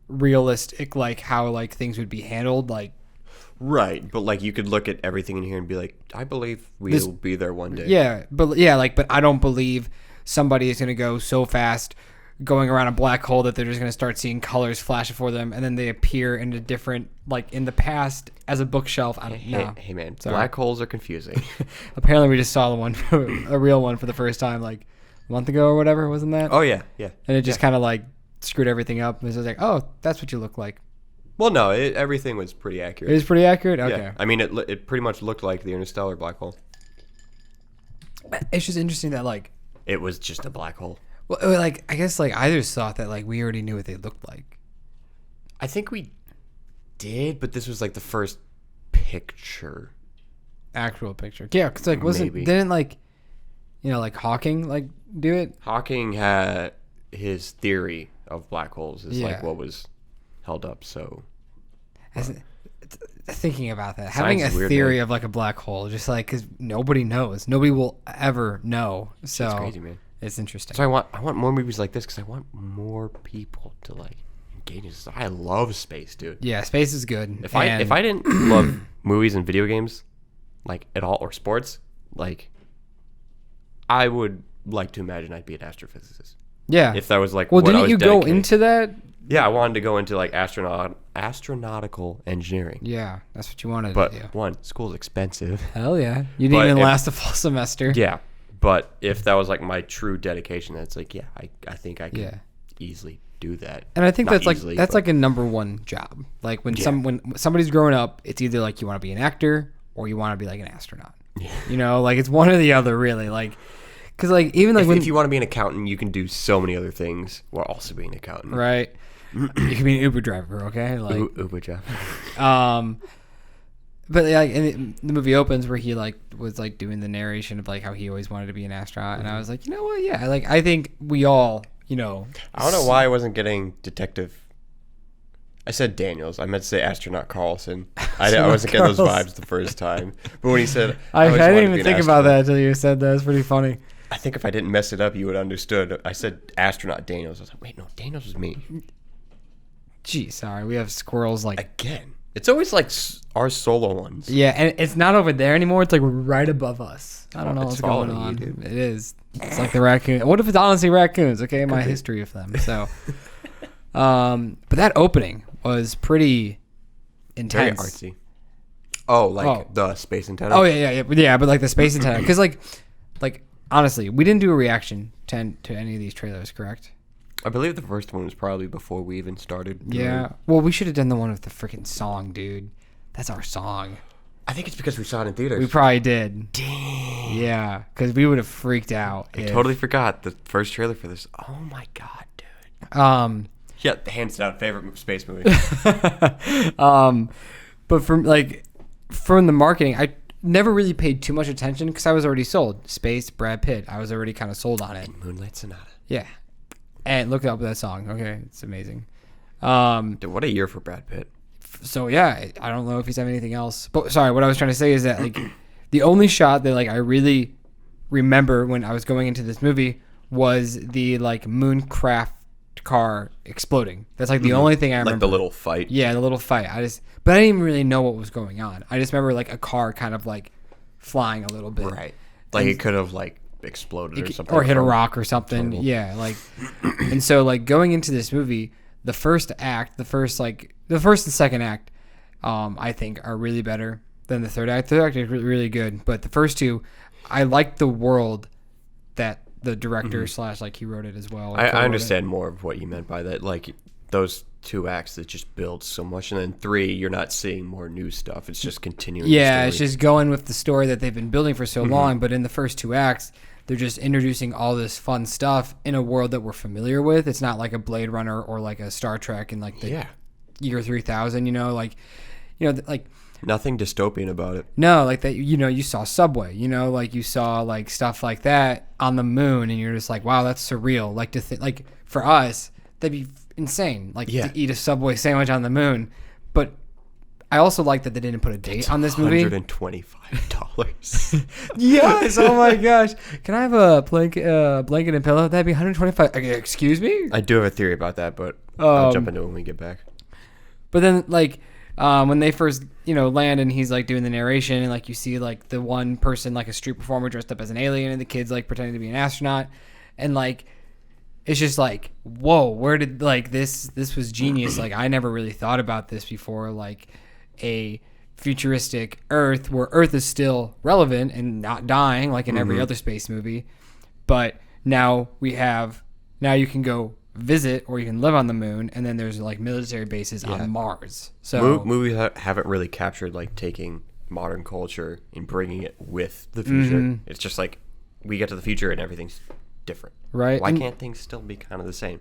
realistic like how like things would be handled, like Right, but like you could look at everything in here and be like, I believe we'll be there one day. but I don't believe somebody is going to go so fast going around a black hole that they're just going to start seeing colors flash before them and then they appear in a different, like in the past as a bookshelf. I don't know. Hey man, Sorry. black holes are confusing. Apparently we just saw the one, a real one for the first time like a month ago or whatever, wasn't that? Oh yeah, yeah. And it just kind of like screwed everything up. It was like, oh, that's what you look like. Well, no, everything was pretty accurate. It was pretty accurate? Okay. Yeah, I mean, it pretty much looked like the Interstellar black hole. It's just interesting that like, It was just a black hole. well, like I guess like I just thought that like we already knew what they looked like. I think we did, but this was like the first picture. Actual picture. Yeah, because like Maybe. didn't like, like Hawking like do it? Hawking had his theory of black holes is Yeah. like what was held up. So Thinking about that, having a is weird, theory man. of like a black hole, just like because nobody knows, nobody will ever know. So it's crazy, man. it's interesting. So I want more movies like this because I want more people to like engage in this. I love space, dude. Yeah, space is good. If I didn't love movies and video games like at all or sports, like I would like to imagine I'd be an astrophysicist. yeah. If that was like Well, what I didn't was you go dedicated. into that? Yeah, I wanted to go into like astronautical engineering. Yeah, that's what you wanted But to do. one, school's expensive. Hell yeah, you didn't But even if- last a full semester. Yeah. But if that was like my true dedication, that's like, yeah, I think I could Yeah. easily do that. And I think Not that's like easily, that's but- like a number one job. Like when Yeah. when somebody's growing up, it's either like you want to be an actor or you want to be like an astronaut. Like it's one or the other, really. Like, Because like even like if you want to be an accountant, you can do so many other things while also being an accountant. right, you can be an Uber driver, okay? Like Uber job. But like the movie opens where he like was like doing the narration of like how he always wanted to be an astronaut, and I was like, you know what? Yeah, like I think we all, I don't know why I wasn't getting detective. I said Daniels. I meant to say astronaut Carlson. I wasn't getting those vibes the first time. But when he said, I didn't even think about that until you said that. It's pretty funny. I think if I didn't mess it up, you would have understood. I said astronaut Daniels. I was like, wait, no, Daniels was me. Gee, sorry. We have squirrels like again. It's always like our solo ones. Yeah, and it's not over there anymore. It's like right above us. I don't know what's going on. You, it is. It's like the raccoon. What if it's honestly raccoons? Okay, my history of them. So, but that opening was pretty intense. Very artsy. Oh, the space antenna. Oh yeah. But like the space antenna, because like honestly, we didn't do a reaction to any of these trailers, correct? I believe the first one was probably before we even started. Yeah. Well, we should have done the one with the freaking song, dude. That's our song. I think it's because we saw it in theaters. We probably did. Dang. Yeah, because we would have freaked out. I totally forgot the first trailer for this. Oh my god, dude. Yeah, hands down favorite space movie. But from the marketing, I never really paid too much attention because I was already sold. Space, Brad Pitt. I was already kind of sold on it. Moonlight Sonata. Yeah. And look up that song. Okay, it's amazing. Dude, what a year for Brad Pitt. So yeah, I don't know if he's have anything else. But sorry, what I was trying to say is that like the only shot that like I really remember when I was going into this movie was the like mooncraft car exploding. That's like the only thing I remember. Like the little fight. Yeah, the little fight. But I didn't even really know what was going on. I just remember like a car kind of like flying a little bit. Right. Like it could have like exploded or something. Or hit a rock or something. Total. Yeah, like and so like going into this movie, the first and second act, I think are really better than the third act. The third act is really, really good, but the first two, I like the world that the director / like he wrote it as well. I understand more of what you meant by that. Like those 2 acts that just build so much, and then 3, you're not seeing more new stuff. It's just continuing. Yeah, it's just going with the story that they've been building for so long. But in the first 2 acts, they're just introducing all this fun stuff in a world that we're familiar with. It's not like a Blade Runner or like a Star Trek in like the year 3000. Like nothing dystopian about it. No, like that. You saw Subway. Like you saw like stuff like that on the moon, and you're just like, wow, that's surreal. Like to think, like for us, that'd be insane. Like to eat a Subway sandwich on the moon. But I also like that they didn't put a date on this movie. $125. Yes. Oh my gosh. Can I have a blanket and pillow? That'd be $125. Excuse me. I do have a theory about that, but I'll jump into it when we get back. But then like. When they first, land and he's like doing the narration and like you see like the one person like a street performer dressed up as an alien and the kid's like pretending to be an astronaut and like it's just like whoa, where did like this was genius. Like I never really thought about this before, like a futuristic Earth where Earth is still relevant and not dying like in every other space movie, but now you can go visit or you can live on the moon, and then there's like military bases on Mars. So movies haven't really captured like taking modern culture and bringing it with the future. It's just like we get to the future and everything's different. Right. Why can't things still be kind of the same?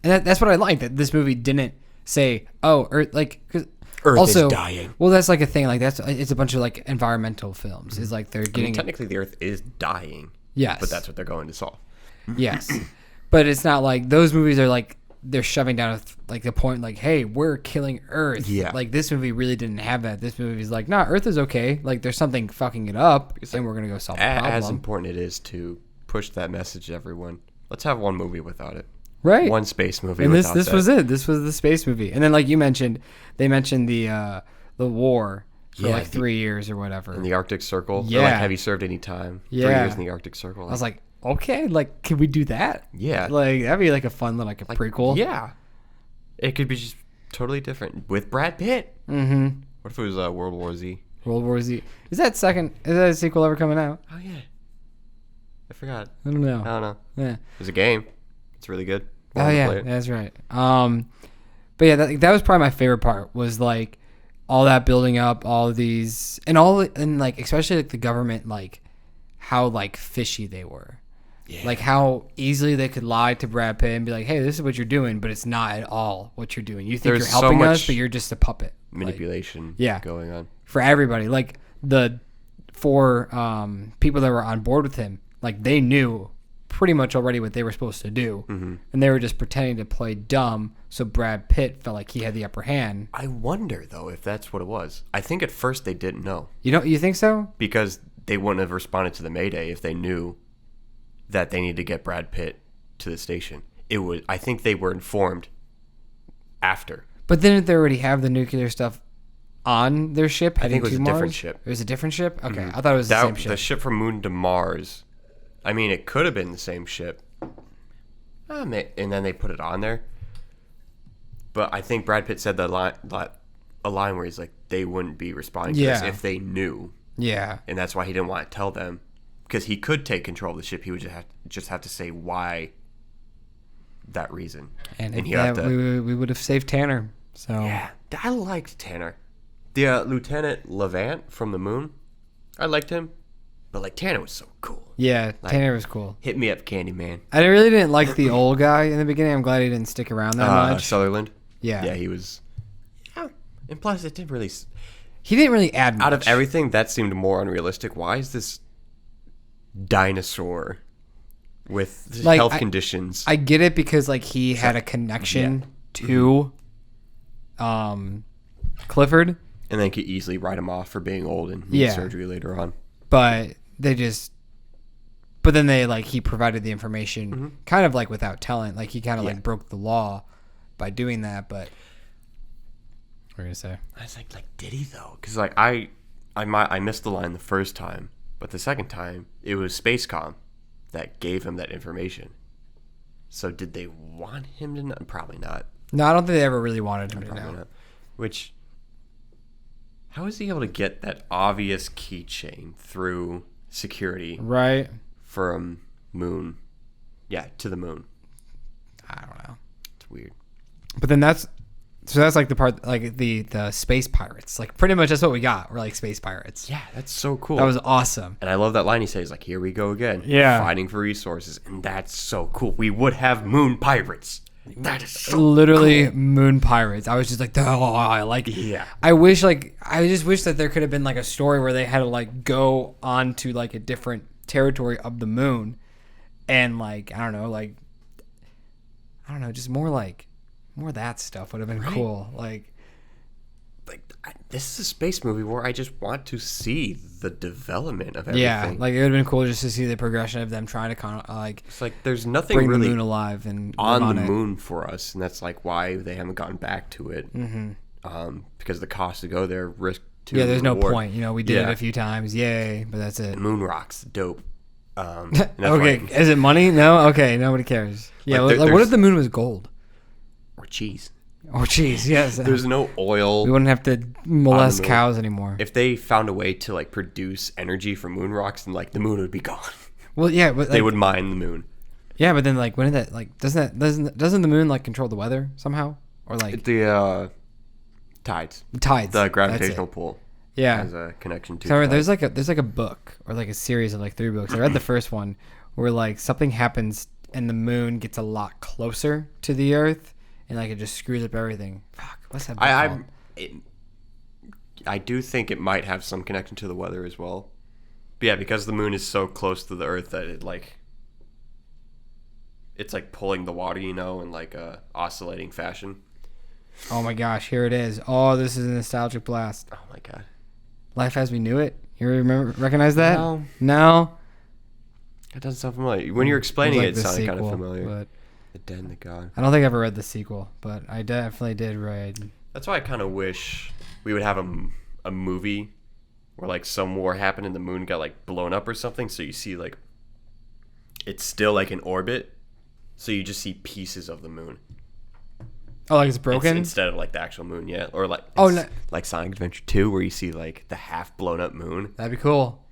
And that's what I like, that this movie didn't say, oh, Earth, like, cause Earth also, is dying. Well, that's like a thing. Like it's a bunch of like environmental films. Is like they're getting technically the Earth is dying. Yes. But that's what they're going to solve. Yes. But it's not like those movies are like they're shoving down like the point like, hey, we're killing Earth. Yeah. Like this movie really didn't have that. This movie's like, nah, Earth is okay. Like there's something fucking it up, and we're gonna go solve the problem. As important it is to push that message to everyone. Let's have one movie without it. Right. One space movie. And without this was it. This was the space movie. And then like you mentioned, they mentioned the war for like 3 years or whatever. In the Arctic Circle. Yeah. Or like, have you served any time? Yeah. 3 years in the Arctic Circle. I was like, okay, like, can we do that? Yeah. Like, that'd be like a fun little, like a prequel. Yeah. It could be just totally different with Brad Pitt. Mm-hmm. What if it was World War Z? World War Z. Is that a sequel ever coming out? Oh, yeah. I forgot. I don't know. I don't know. Yeah. There's a game. It's really good. Oh, yeah. That's right. But yeah, that was probably my favorite part, was like all that building up, all of these, and like, especially like the government, like how like fishy they were. Yeah. Like how easily they could lie to Brad Pitt and be like, "Hey, this is what you're doing," but it's not at all what you're doing. You think There's you're so helping us, much but you're just a puppet. manipulation yeah. going on. For everybody. Like the 4 people that were on board with him, like they knew pretty much already what they were supposed to do, and they were just pretending to play dumb. So Brad Pitt felt like he had the upper hand. I wonder though if that's what it was. I think at first they didn't know You think so? because they wouldn't have responded to the Mayday if they knew that they needed to get Brad Pitt to the station. I think they were informed after. But didn't they already have the nuclear stuff on their ship? I think it was heading a to different Mars? ship. It was a different ship? Okay, I thought it was the same ship. The ship from Moon to Mars. I mean, it could have been the same ship. And then they put it on there. But I think Brad Pitt said a line where he's like, they wouldn't be responding to this if they knew. Yeah. And that's why he didn't want to tell them. Because he could take control of the ship. He would just have to say why that reason. And he we would have saved Tanner. So yeah, I liked Tanner. The Lieutenant Levant from the moon, I liked him. But like Tanner was so cool. Yeah, Like, Tanner was cool. Hit me up, Candyman. I really didn't like the old guy in the beginning. I'm glad he didn't stick around that much. Sutherland. Yeah. Yeah, he was. Yeah, and plus it didn't really. He didn't really add much. Out of everything, that seemed more unrealistic. Why is this dinosaur with Like, health conditions? I get it because like he had a connection to Clifford, and they could easily write him off for being old and need surgery later on. but then they like he provided the information kind of like without telling. Like he kind of like broke the law by doing that. But what were you gonna say? I was like did he though? Because like I missed the line the first time, but the second time it was Spacecom that gave him that information. So did they want him to know? Probably not. No, I don't think they ever really wanted him to Probably know. not. Which, how is he able to get that obvious keychain through security Right? from moon? Yeah, to the moon. I don't know. It's weird. But then that's like the part like the space pirates. Like pretty much that's what we got. We're like space pirates. Yeah, that's so cool. That was awesome. And I love that line he says, like, here we go again. Yeah. Fighting for resources. And that's so cool. We would have moon pirates. That is so Literally cool. moon pirates. I was just like, oh, I like it. Yeah. I just wish that there could have been like a story where they had to like go onto like a different territory of the moon and like I don't know, just more of that stuff would have been cool. Like this is a space movie where I just want to see the development of everything. yeah, like it would have been cool just to see the progression of them trying to kind of like It's like there's nothing bring really the moon alive and on live the it. moon for us, and that's like why they haven't gotten back to it. Because the cost to go there, risk to Yeah, there's no reward. point. You know, we did it a few times, yay, but that's it. Moon rocks, dope. And that's Okay, why- is it money? No, okay, nobody cares. Yeah, Like, like what if the moon was gold? or cheese. Oh, jeez, yes. There's no oil. We wouldn't have to molest moon. cows anymore. If they found a way to like produce energy from moon rocks, then like the moon would be gone. Well, yeah, but They like, would mine the moon. yeah, but then like when did that like doesn't the moon like control the weather somehow or like The tides, tides? the that's gravitational it. pull, Yeah. has a connection to. So tides. there's like a book or like a series of like 3 books. I read the first one where like something happens and the moon gets a lot closer to the Earth and like it just screws up everything. Fuck, what's that book called? I do think it might have some connection to the weather as well. But yeah, because the moon is so close to the Earth that it's like pulling the water, in like a oscillating fashion. Oh my gosh, here it is. Oh, this is a nostalgic blast. Oh my god. Life as We Knew It. You recognize that? No. No? That doesn't sound familiar. When you're explaining Like it, the it sounded kind of sequel, familiar. But The Dead and the God. I don't think I ever read the sequel, but I definitely did read. That's why I kind of wish we would have a movie where like some war happened and the moon got like blown up or something. So you see like it's still like in orbit. So you just see pieces of the moon. Oh, like it's broken? Instead of like the actual moon, yeah. Or like no. like Sonic Adventure 2 where you see like the half blown up moon. That'd be cool.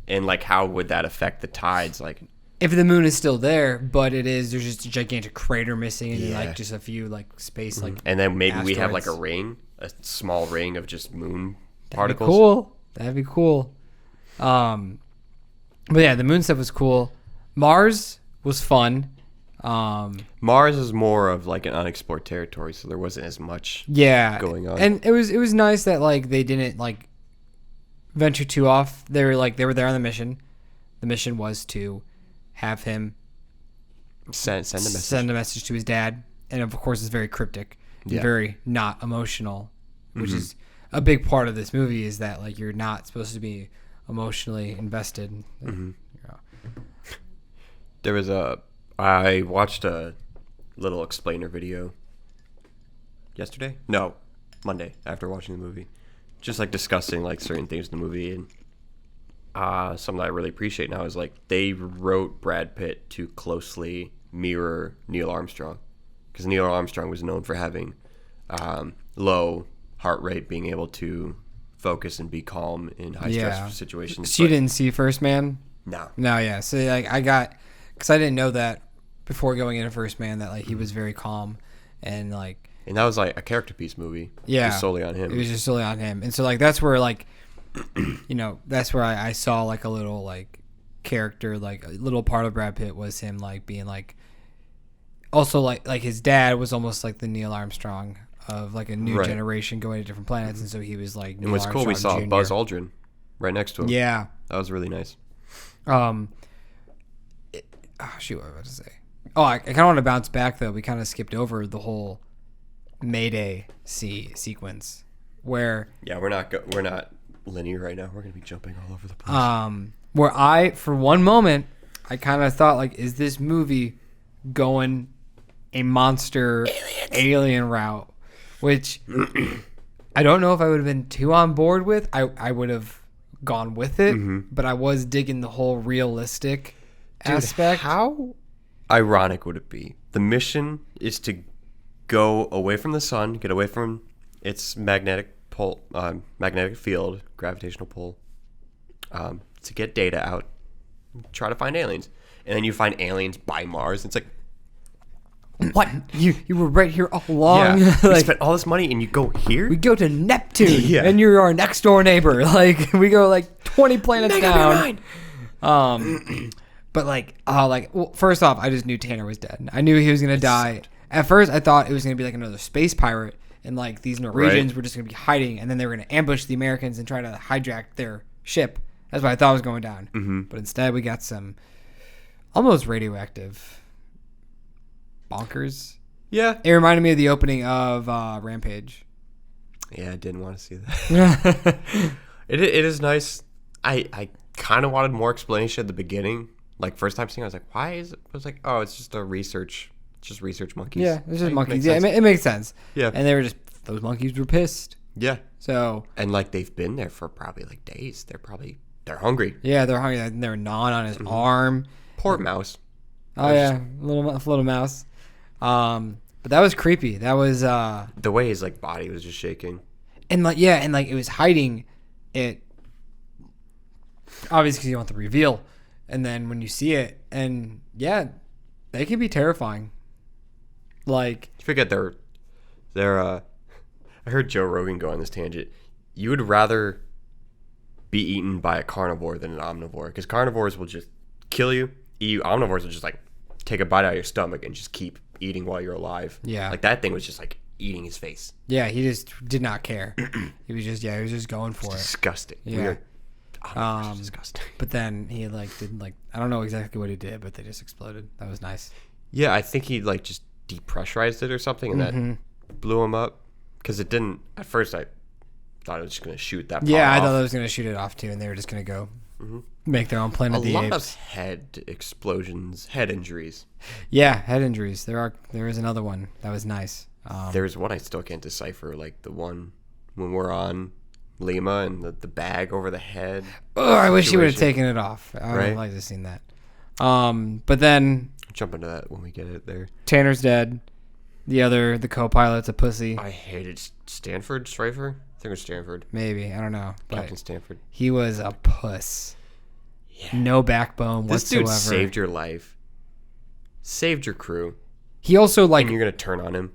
And like how would that affect the tides? Like If the moon is still there, but there's just a gigantic crater missing and Yeah. like just a few like space like and then maybe we have like asteroids. a small ring of just moon That'd particles. be cool. That'd be cool. But yeah, the moon stuff was cool. Mars, was fun. Mars is more of like an unexplored territory, so there wasn't as much going on. And it was nice that like they didn't like venture too off. They were there on the mission. The mission was to have him send a message to his dad, and of course it's very cryptic and very not emotional, which is a big part of this movie, is that like you're not supposed to be emotionally invested. There was I watched a little explainer video Monday after watching the movie, just like discussing like certain things in the movie, and something that I really appreciate now is like they wrote Brad Pitt to closely mirror Neil Armstrong, because Neil Armstrong was known for having low heart rate, being able to focus and be calm in high stress situations. So you didn't see First Man? No, yeah. So like because I didn't know that before going into First Man, that like he was very calm and like. And that was like a character piece movie. Yeah, just solely on him. It was just solely on him, and so like that's where like, that's where I saw like a little like character, like a little part of Brad Pitt was him like being like, also like his dad was almost like the Neil Armstrong of like a new generation going to different planets, and so he was like. And what's cool, we saw Jr. Buzz Aldrin right next to him. Yeah, that was really nice. What was I about to say? Oh, I kind of want to bounce back though. We kind of skipped over the whole Mayday sequence where we're not linear right now. We're gonna be jumping all over the place. Where I, for one moment, I kind of thought like, is this movie going a monster alien route? Which I don't know if I would have been too on board with. I would have gone with it, but I was digging the whole realistic aspect. How ironic would it be? The mission is to go away from the sun, get away from its magnetic field, gravitational pull, to get data out, try to find aliens, and then you find aliens by Mars. It's like, what? You were right here all along. Yeah, like, we spent all this money and you go here? We go to Neptune, and you're our next door neighbor. Like we go like 20 planets down. But well, first off, I just knew Tanner was dead. I knew he was gonna die. At first, I thought it was going to be like another space pirate, and like these Norwegians were just going to be hiding, and then they were going to ambush the Americans and try to hijack their ship. That's what I thought was going down. Mm-hmm. But instead, we got some almost radioactive bonkers. Yeah. It reminded me of the opening of Rampage. Yeah, I didn't want to see that. It is nice. I kind of wanted more explanation at the beginning. Like, first time seeing it, I was like, why is it? I was like, oh, it's just research monkeys. Yeah, it's just monkeys. Yeah, it makes sense. Yeah. And those monkeys were pissed. Yeah. So. And like they've been there for probably like days. They're hungry. Yeah, they're hungry. They're gnawing on his arm. Poor mouse. Oh yeah, little mouse. But that was creepy. That was the way his like body was just shaking. And like it was hiding it. Obviously, because you want the reveal, and then when you see it, and yeah, they can be terrifying. Like, you forget they're I heard Joe Rogan go on this tangent. You would rather be eaten by a carnivore than an omnivore, because carnivores will just kill you. Omnivores will just like take a bite out of your stomach and just keep eating while you're alive. Yeah, like that thing was just like eating his face. Yeah, he just did not care. he was just going for it. Disgusting. Yeah. Disgusting. But then he like didn't like, I don't know exactly what he did, but they just exploded. That was nice. Yeah, I think he like just depressurized it or something, and that blew him up, because it didn't. At first, I thought it was just gonna shoot that. Yeah, I thought it was gonna shoot it off too, and they were just gonna go make their own Planet of the Apes. A lot of head explosions, head injuries. Yeah, head injuries. There is another one that was nice. There's one I still can't decipher, like the one when we're on Lima and the bag over the head. Oh, I wish he would have taken it off. I would have liked to have seen that. But then jump into that when we get it there. Tanner's dead. The co-pilot's a pussy. I hated Stanford Stryfer. I think it was Stanford. Maybe, I don't know. Captain Stanford. He was a puss. Yeah. No backbone whatsoever. This dude saved your life. Saved your crew. He also like. And you're gonna turn on him.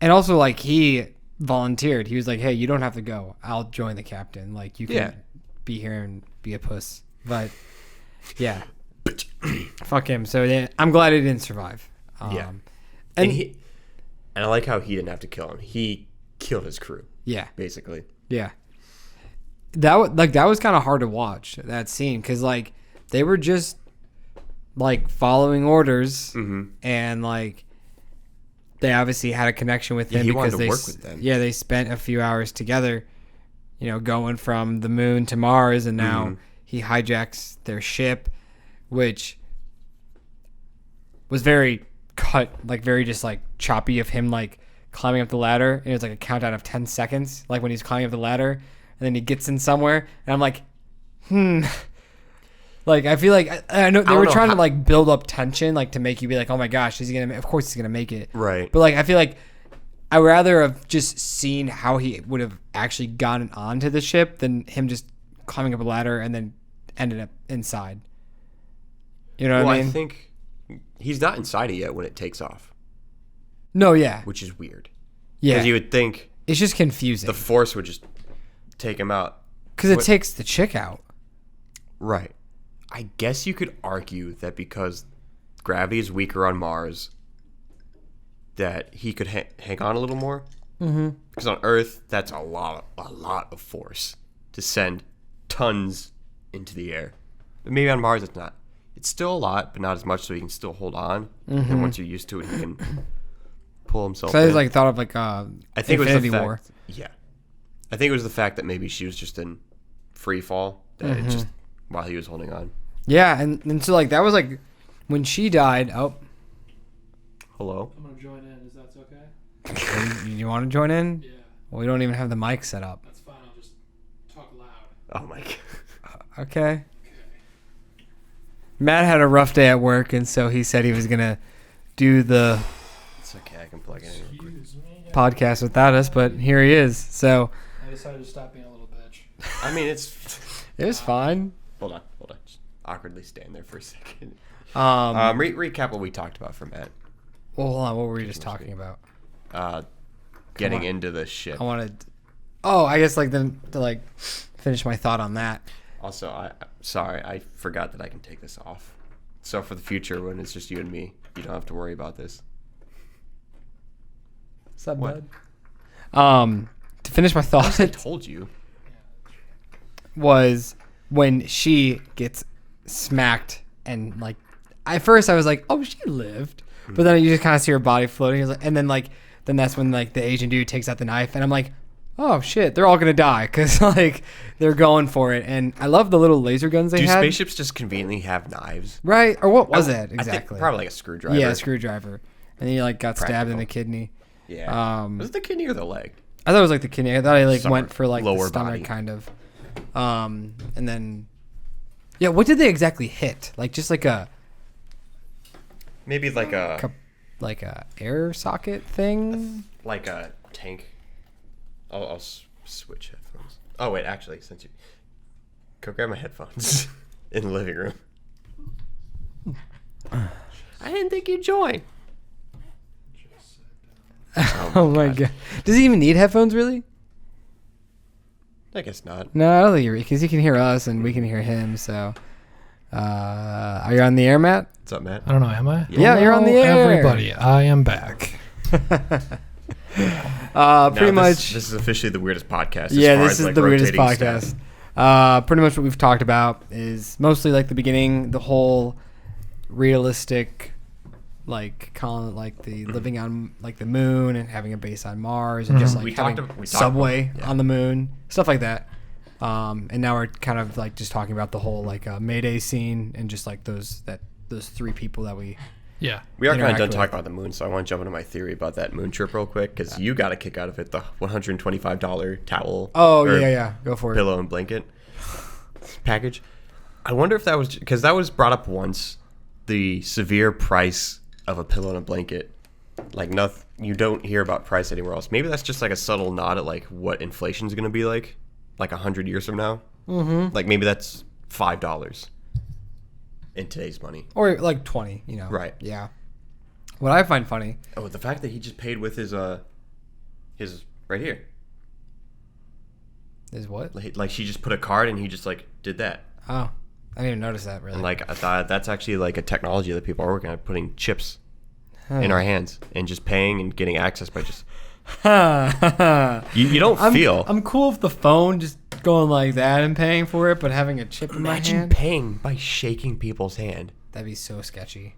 And also like he volunteered. He was like, "Hey, you don't have to go. I'll join the captain. Like you can be here and be a puss." But yeah. Fuck him. So yeah, I'm glad he didn't survive. Yeah. And And I like how he didn't have to kill him. He killed his crew, yeah, basically. yeah. That was kind of hard to watch, that scene, because like they were just like following orders, and like they obviously had a connection with him he because wanted to work with them. Yeah, they spent a few hours together, going from the moon to Mars, and now he hijacks their ship, which was very very just like choppy of him like climbing up the ladder, and it was like a countdown of 10 seconds, like when he's climbing up the ladder, and then he gets in somewhere, and I'm like, like I feel like I know they were trying to like build up tension, like to make you be like, oh my gosh, is he gonna? Of course he's gonna make it, Right? But like I feel like I would rather have just seen how he would have actually gotten onto the ship than him just climbing up a ladder and then ended up inside. You know what I mean? I think he's not inside it yet when it takes off. No, yeah. Which is weird. Yeah. Because you would think it's just confusing. the Force would just take him out. Because it takes the chick out. Right. I guess you could argue that because gravity is weaker on Mars, that he could hang on a little more. Mm-hmm. Because on Earth, that's a lot of force to send tons into the air. But maybe on Mars, it's not. It's still a lot, but not as much, so he can still hold on. And once you're used to it, he can pull himself So I in. was like thought of like I think Infinity it was the War. fact, yeah. I think it was the fact that maybe she was just in free fall, that it just while he was holding on. Yeah, and so like that was like when she died. Oh, Hello? I'm gonna join in. Is that okay? you want to join in? Yeah, Well, we don't even have the mic set up. that's fine. I'll just talk loud. Oh my god. Okay. Matt had a rough day at work, and so he said he was gonna do the It's okay, I can plug it in real quick. Excuse me. podcast without us, but here he is. So I decided to stop being a little bitch. I mean, it's... it was fine. Hold on. Just awkwardly stand there for a second. Um, Recap what we talked about for Matt. well, hold on. What were we just talking about? Getting on. into the ship. I wanted. Oh, I guess like then to like finish my thought on that. Also, sorry, I forgot that I can take this off. So for the future, when it's just you and me, you don't have to worry about this. What's up, What? bud? To finish my thought, I told you. was when she gets smacked and like at first I was like, oh, she lived, but then you just kind of see her body floating, and then that's when like the Asian dude takes out the knife, and I'm like, oh shit, they're all gonna die because like they're going for it. And I love the little laser guns they Do had. spaceships just conveniently have knives? Right? Or what was I that think exactly? probably like a screwdriver. Yeah, a screwdriver. And then he like got stabbed in Practical. the kidney. Yeah. Was it the kidney or the leg? I thought it was like the kidney. I thought he like Somewhere went for like the lower stomach body. kind of. And then yeah, what did they exactly hit? Like just like a Maybe like a air socket thing? tank. I'll switch headphones. Oh wait, actually, since you go grab my headphones in the living room. I didn't think you'd join. Oh my god. Does he even need headphones really? I guess not. No, I don't think because he can hear us and we can hear him. So, are you on the air, Matt? What's up, Matt? I don't know. Am I? Yeah, you're on the Hello, air. Everybody, I am back. Pretty much. This is officially the weirdest podcast. Yeah, as far this as, is like, the weirdest rotating podcast. staff. Pretty much what we've talked about is mostly like the beginning, the whole realistic, like calling it like the living on like the moon and having a base on Mars and just like We having talked about- subway yeah. on the moon, stuff like that. And now we're kind of like just talking about the whole like Mayday scene and just like those three people that we. Yeah. We are kind of interact done with. talking about the moon, so I want to jump into my theory about that moon trip real quick because you got a kick out of it. The $125 towel. Oh or yeah, go for it. pillow and blanket package. I wonder if that was because that was brought up once. The severe price of a pillow and a blanket, like nothing. You don't hear about price anywhere else. Maybe that's just like a subtle nod at like what inflation's going to be like 100 years from now. Mm-hmm. Like maybe that's $5 in today's money. Or like 20, you know. Right. Yeah. What I find funny. Oh, the fact that he just paid with his right here. Is what? Like she just put a card and he just like did that. Oh. I didn't even notice that really. And like I thought that's actually like a technology that people are working on, putting chips in our hands and just paying and getting access by just. You don't feel. I'm cool with the phone just going like that and paying for it, but having a chip in my Imagine hand. paying by shaking people's hand. That'd be so sketchy.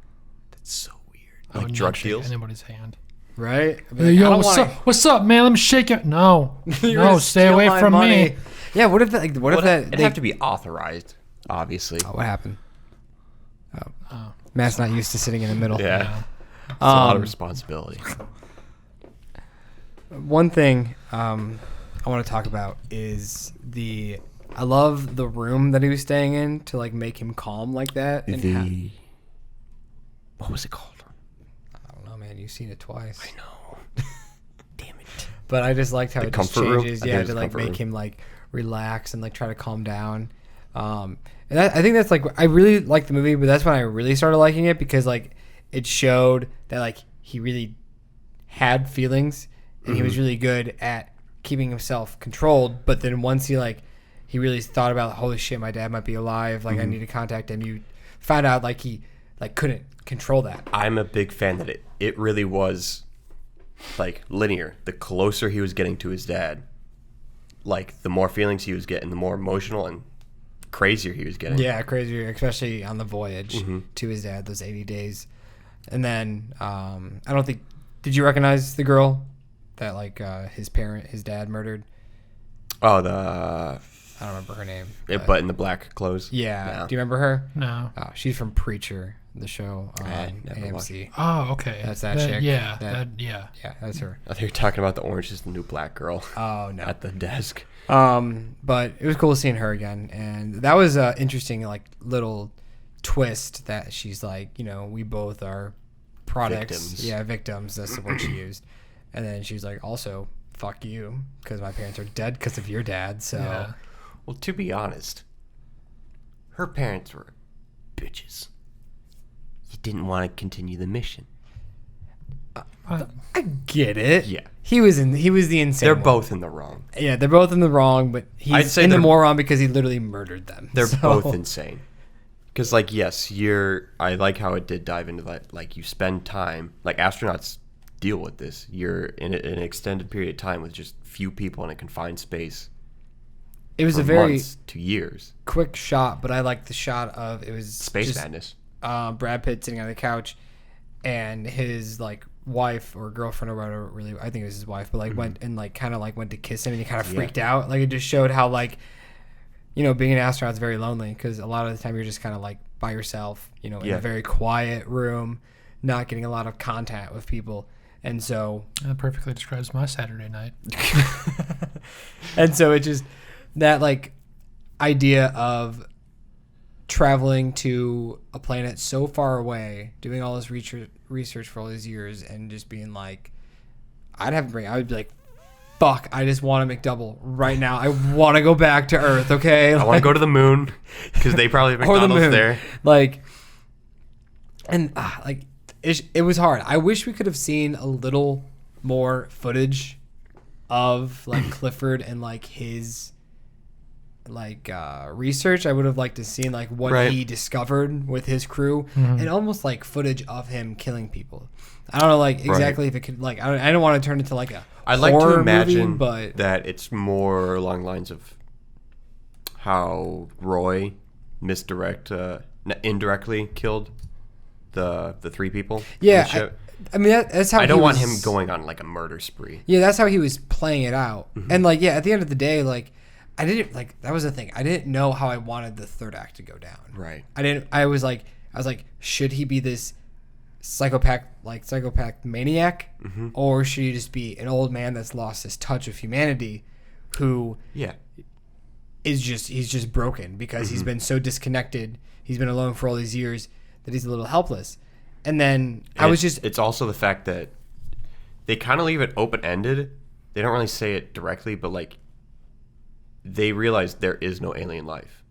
That's so weird. I Like would drug not shake deals. anybody's hand. Right? I'd be Hey, like, I yo, don't what's wanna- up? What's up, man? Let me shake it. No, You're no, gonna stay steal away my from money. me. Yeah, what if that? Like, what if that? It'd have to be authorized, obviously. Oh, what happened? Oh, Matt's not used to sitting in the middle. Yeah. It's a lot of Um, responsibility. One thing I want to talk about is I love the room that he was staying in to like make him calm like that. And What was it called? I don't know, man. You've seen it twice. I know. Damn it. But I just liked how it just comfort room? changes. I think Yeah, it was to the like comfort make room. him like relax and like try to calm down. And I think that's like I really liked the movie, but that's when I really started liking it because like it showed that like he really had feelings and he was really good at keeping himself controlled. But then once he really thought about, holy shit, my dad might be alive. Like I need to contact him. You found out like he like couldn't control that. I'm a big fan that it really was like linear. The closer he was getting to his dad, like the more feelings he was getting, the more emotional and crazier he was getting. Yeah, crazy, especially on the voyage to his dad, those 80 days. And then I don't think, did you recognize the girl that like his dad murdered? Oh, I don't remember her name. but in the black clothes. Yeah. No. Do you remember her? No. Oh, she's from Preacher, the show on never watched AMC. Oh, okay. That's that chick? Yeah. Yeah, that's her. I think you're talking about the Orange is the New Black girl Oh, no. at the desk. But it was cool seeing her again, and that was an interesting like little twist that she's like, we both are products, Victims. yeah, victims. That's the word she used, and then she was like, also, fuck you, because my parents are dead because of your dad. So Yeah. Well, to be honest, her parents were bitches. You didn't want to continue the mission. I get it. Yeah. He was the insane. They're one. both in the wrong. Yeah, they're both in the wrong, but I'd he's say in the they're- more wrong because he literally murdered them. They're So- both insane. Because, like, yes, I like how it did dive into that. Like, you spend time, like, astronauts deal with this. You're in an extended period of time with just few people in a confined space. It was for a very months to years. quick shot, but I liked the shot of it was Space just, madness. Brad Pitt sitting on the couch, and his like wife or girlfriend or whatever, really, I think it was his wife, but like went and like kind of like went to kiss him, and he kind of freaked out. Like it just showed how like, being an astronaut is very lonely because a lot of the time you're just kind of like by yourself, in a very quiet room, not getting a lot of contact with people, and so That perfectly describes my Saturday night. and so it just that like idea of traveling to a planet so far away, doing all this research for all these years, and just being like, I would be like, fuck, I just want a McDouble right now. I want to go back to Earth, okay? I want to go to the moon because they probably have or the McDonald's moon. there. Like, and like, it was hard. I wish we could have seen a little more footage of like Clifford and like his like research. I would have liked to seen like what he discovered with his crew and almost like footage of him killing people. I don't know like exactly if it could like I don't want to turn it to like a I'd like to horror imagine movie, but that it's more along the lines of how Roy indirectly killed the three people. on the yeah, ship. I mean that's how I don't he want was- him going on like a murder spree. Yeah, that's how he was playing it out. And like, yeah, at the end of the day, like, I didn't like that was the thing. I didn't know how I wanted the third act to go down. Right. I was like, should he be this psychopath maniac, or should he just be an old man that's lost his touch of humanity, who Yeah. he's just broken because he's been so disconnected. He's been alone for all these years that he's a little helpless. And then It's also the fact that they kind of leave it open ended. They don't really say it directly, but like they realize there is no alien life.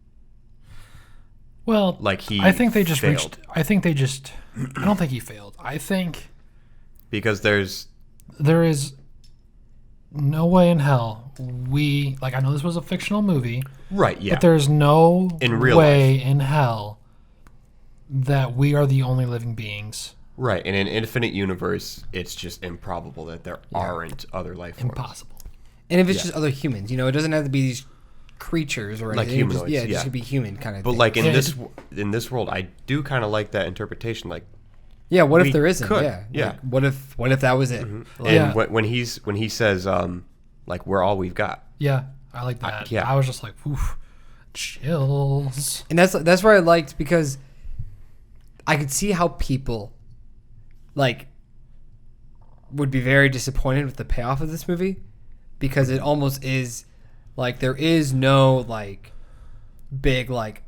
Well, Like I think they just failed. I don't think he failed. I think Because there's there is no way in hell I know this was a fictional movie, Right, yeah. but there's no In real way in hell that we are the only living beings. Right, in an infinite universe, it's just improbable that there aren't other life forms. Impossible. And if it's just other humans, it doesn't have to be these creatures or Like anything. It just, humanoids, it just could be human kind of But thing. like in Yeah, this world, I do kind of like that interpretation. Like, yeah, what we if there isn't? could, Yeah. yeah. Like, what if that was it? Like, and when he says like we're all we've got. Yeah, I like that. yeah. I was just like, oof, chills. And that's where I liked, because I could see how people like would be very disappointed with the payoff of this movie, because it almost is like there is no like big like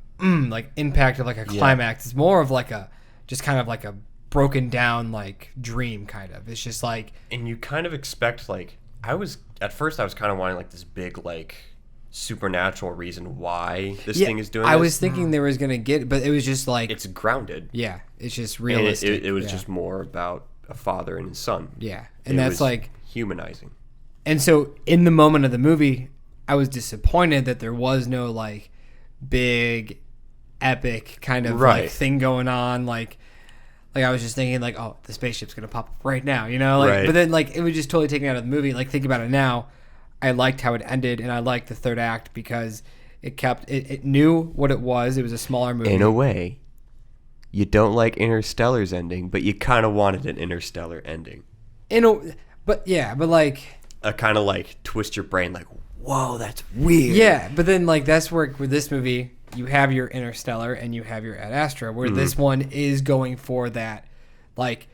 impact of like a climax. It's more of like a just kind of like a broken down like dream kind of. It's just like, And you kind of expect like at first I was kind of wanting like this big like supernatural reason why this thing is doing I this. was thinking there was gonna get, but it was just like It's grounded. yeah, it's just And realistic. it was Yeah. just more about a father and his son. yeah, and It that's was like. humanizing. And so in the moment of the movie, I was disappointed that there was no like big epic kind of like Right. thing going on. Like I was just thinking like, oh, the spaceship's going to pop up right now, Like, Right. but then like it was just totally taken out of the movie. Like think about it now. I liked how it ended, and I liked the third act because it knew what it was. It was a smaller movie. In a way, you don't like Interstellar's ending, but you kind of wanted an Interstellar ending. But like A kind of like twist your brain like, whoa, that's weird. yeah, but then like that's where with this movie you have your Interstellar and you have your Ad Astra, where this one is going for that like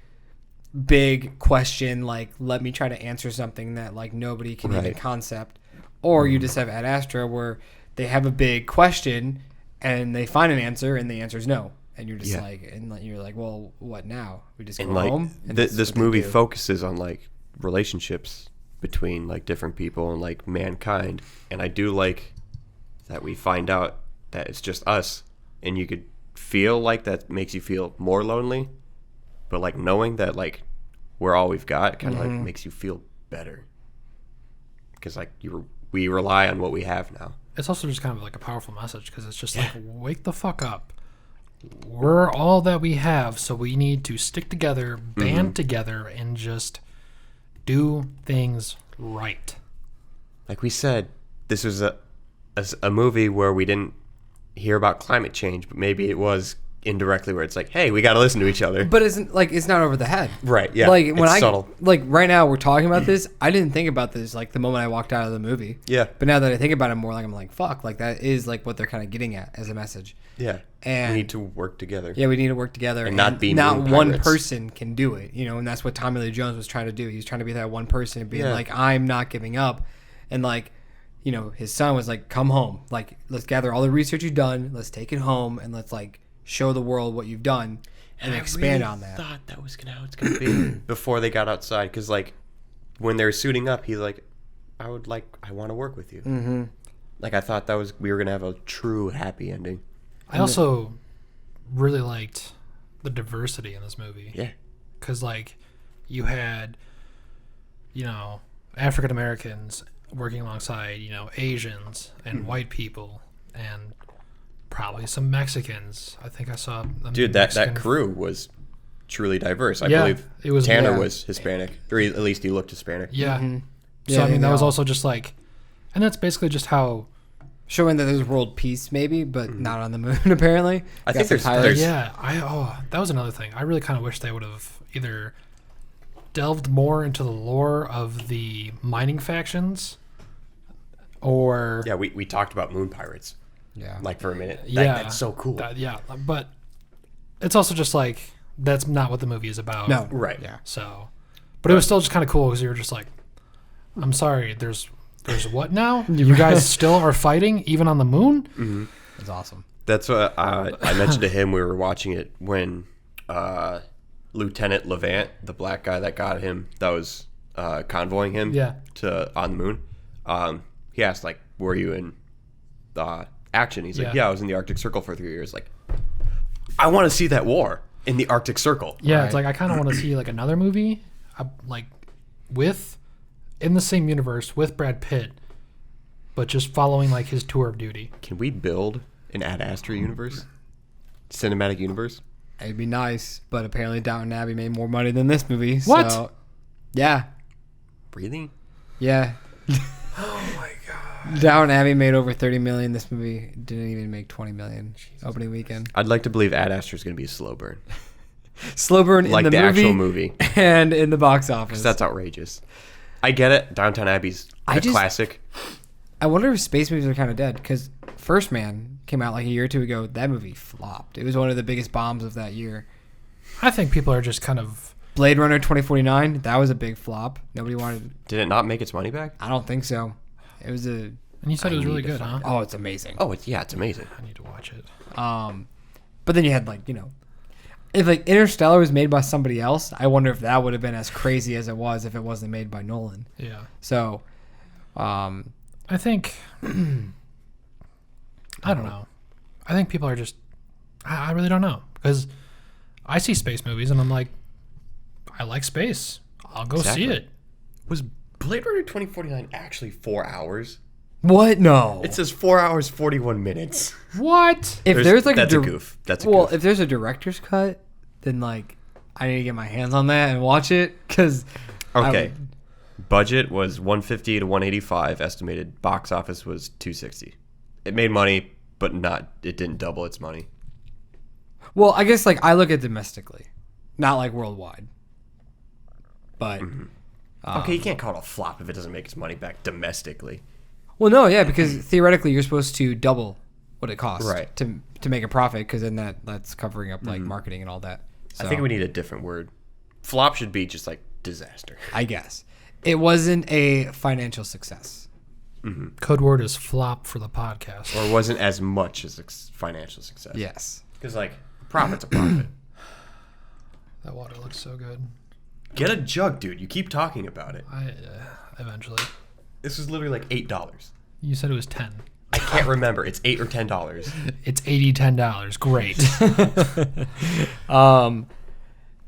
big question, like let me try to answer something that like nobody can even Right. concept. Or you just have Ad Astra where they have a big question and they find an answer and the answer is no. And you're just Yeah. like, and like, you're like, well, what now? We just go And like home. And this what they movie do. focuses on like relationships between like different people and like mankind, and I do like that we find out that it's just us, and you could feel like that makes you feel more lonely, but like knowing that like we're all we've got kind of like makes you feel better, because like we rely on what we have now. It's also just kind of like a powerful message, because it's just like, wake the fuck up. We're all that we have, so we need to stick together, band together, and just do things right. Like we said, this was a movie where we didn't hear about climate change, but maybe it was indirectly where it's like, hey, we got to listen to each other. But it's not over the head. Right, yeah, Like when it's subtle. like right now we're talking about this, I didn't think about this like the moment I walked out of the movie. Yeah. But now that I think about it more, like I'm like, fuck, like that is like what they're kind of getting at as a message. Yeah, And- we need to work together. Yeah, we need to work together And not be not moon one pirates. person can do it, and that's what Tommy Lee Jones was trying to do. He was trying to be that one person and being Yeah. like, I'm not giving up. And like, his son was like, come home. Like, let's gather all the research you've done, let's take it home, and let's like show the world what you've done and expand on that. I thought that was how it's gonna be before they got outside, because like when they were suiting up, he's like, I want to work with you. Mm-hmm. Like I thought we were gonna have a true happy ending. I also really liked the diversity in this movie. Yeah. Because, like, you had, African Americans working alongside, Asians and white people and probably some Mexicans. I think I saw a Dude, that Mexican- crew was truly diverse. I Yeah, believe it was- Tanner yeah. was Hispanic, or at least he looked Hispanic. Yeah. Mm-hmm. So, I mean, they that was all- also just like, and that's basically just how, showing that there's world peace maybe, but not on the moon apparently. I Got think some pilots. yeah, that was another thing. I really kind of wish they would have either delved more into the lore of the mining factions or Yeah, we talked about moon pirates Yeah. like for a minute. yeah, That's so cool. yeah, but it's also just like that's not what the movie is about. No. Right. Yeah. So, but it was still just kind of cool because you were just like, I'm sorry, there's what now? You guys still are fighting even on the moon? It's awesome. That's what I mentioned to him. We were watching it when Lieutenant Levant, the black guy that got him, that was convoying him Yeah. to on the moon. He asked like, "Were you in action?" He's like, Yeah. "Yeah, I was in the Arctic Circle for 3 years." Like, I want to see that war in the Arctic Circle. Yeah, Right. it's like I kind of want to see like another movie, like with in the same universe with Brad Pitt, but just following like his tour of duty. Can we build an Ad Astra universe? Cinematic universe? It'd be nice, but apparently Downton Abbey made more money than this movie. What? So, yeah. Really? Yeah. Oh my god. Downton Abbey made over 30 million. This movie didn't even make 20 million opening weekend. I'd like to believe Ad Astra is going to be a slow burn. Slow burn Like in the actual movie movie. and in the box office. That's outrageous. I get it. Downton Abbey's a classic. I wonder if space movies are kind of dead because First Man came out like a year or two ago. That movie flopped. It was one of the biggest bombs of that year. I think people are just kind of... Blade Runner 2049, that was a big flop. Nobody wanted... Did it not make its money back? I don't think so. It was a... And you said it was really good, huh? Oh, it's amazing. Oh, it's amazing. I need to watch it. But then you had like, if like Interstellar was made by somebody else, I wonder if that would have been as crazy as it was if it wasn't made by Nolan. Yeah. So, I think... I don't know. I think people are just... I really don't know. Because I see space movies and I'm like, I like space. I'll go see it. Was Blade Runner 2049 actually 4 hours? what? No. It says 4 hours 41 minutes. What? If there's like that's a a goof. That's a well, goof. if there's a director's cut, then like I need to get my hands on that and watch it because Okay. Budget was 150 to 185. Estimated box office was 260. It made money, but it didn't double its money. Well, I guess like I look at domestically, not like worldwide. But Okay, you can't call it a flop if it doesn't make its money back domestically. well, no, yeah, because theoretically you're supposed to double what it costs Right. to make a profit because then that's covering up like marketing and all that. So, I think we need a different word. Flop should be just like disaster. I guess it wasn't a financial success. Code word is flop for the podcast. Or wasn't as much as financial success. Yes. Because, like, profit's a profit. That water looks so good. Get a jug, dude. You keep talking about it. Eventually. This is literally like $8. You said it was 10. I can't remember. It's $8 or $10. It's $10. Great.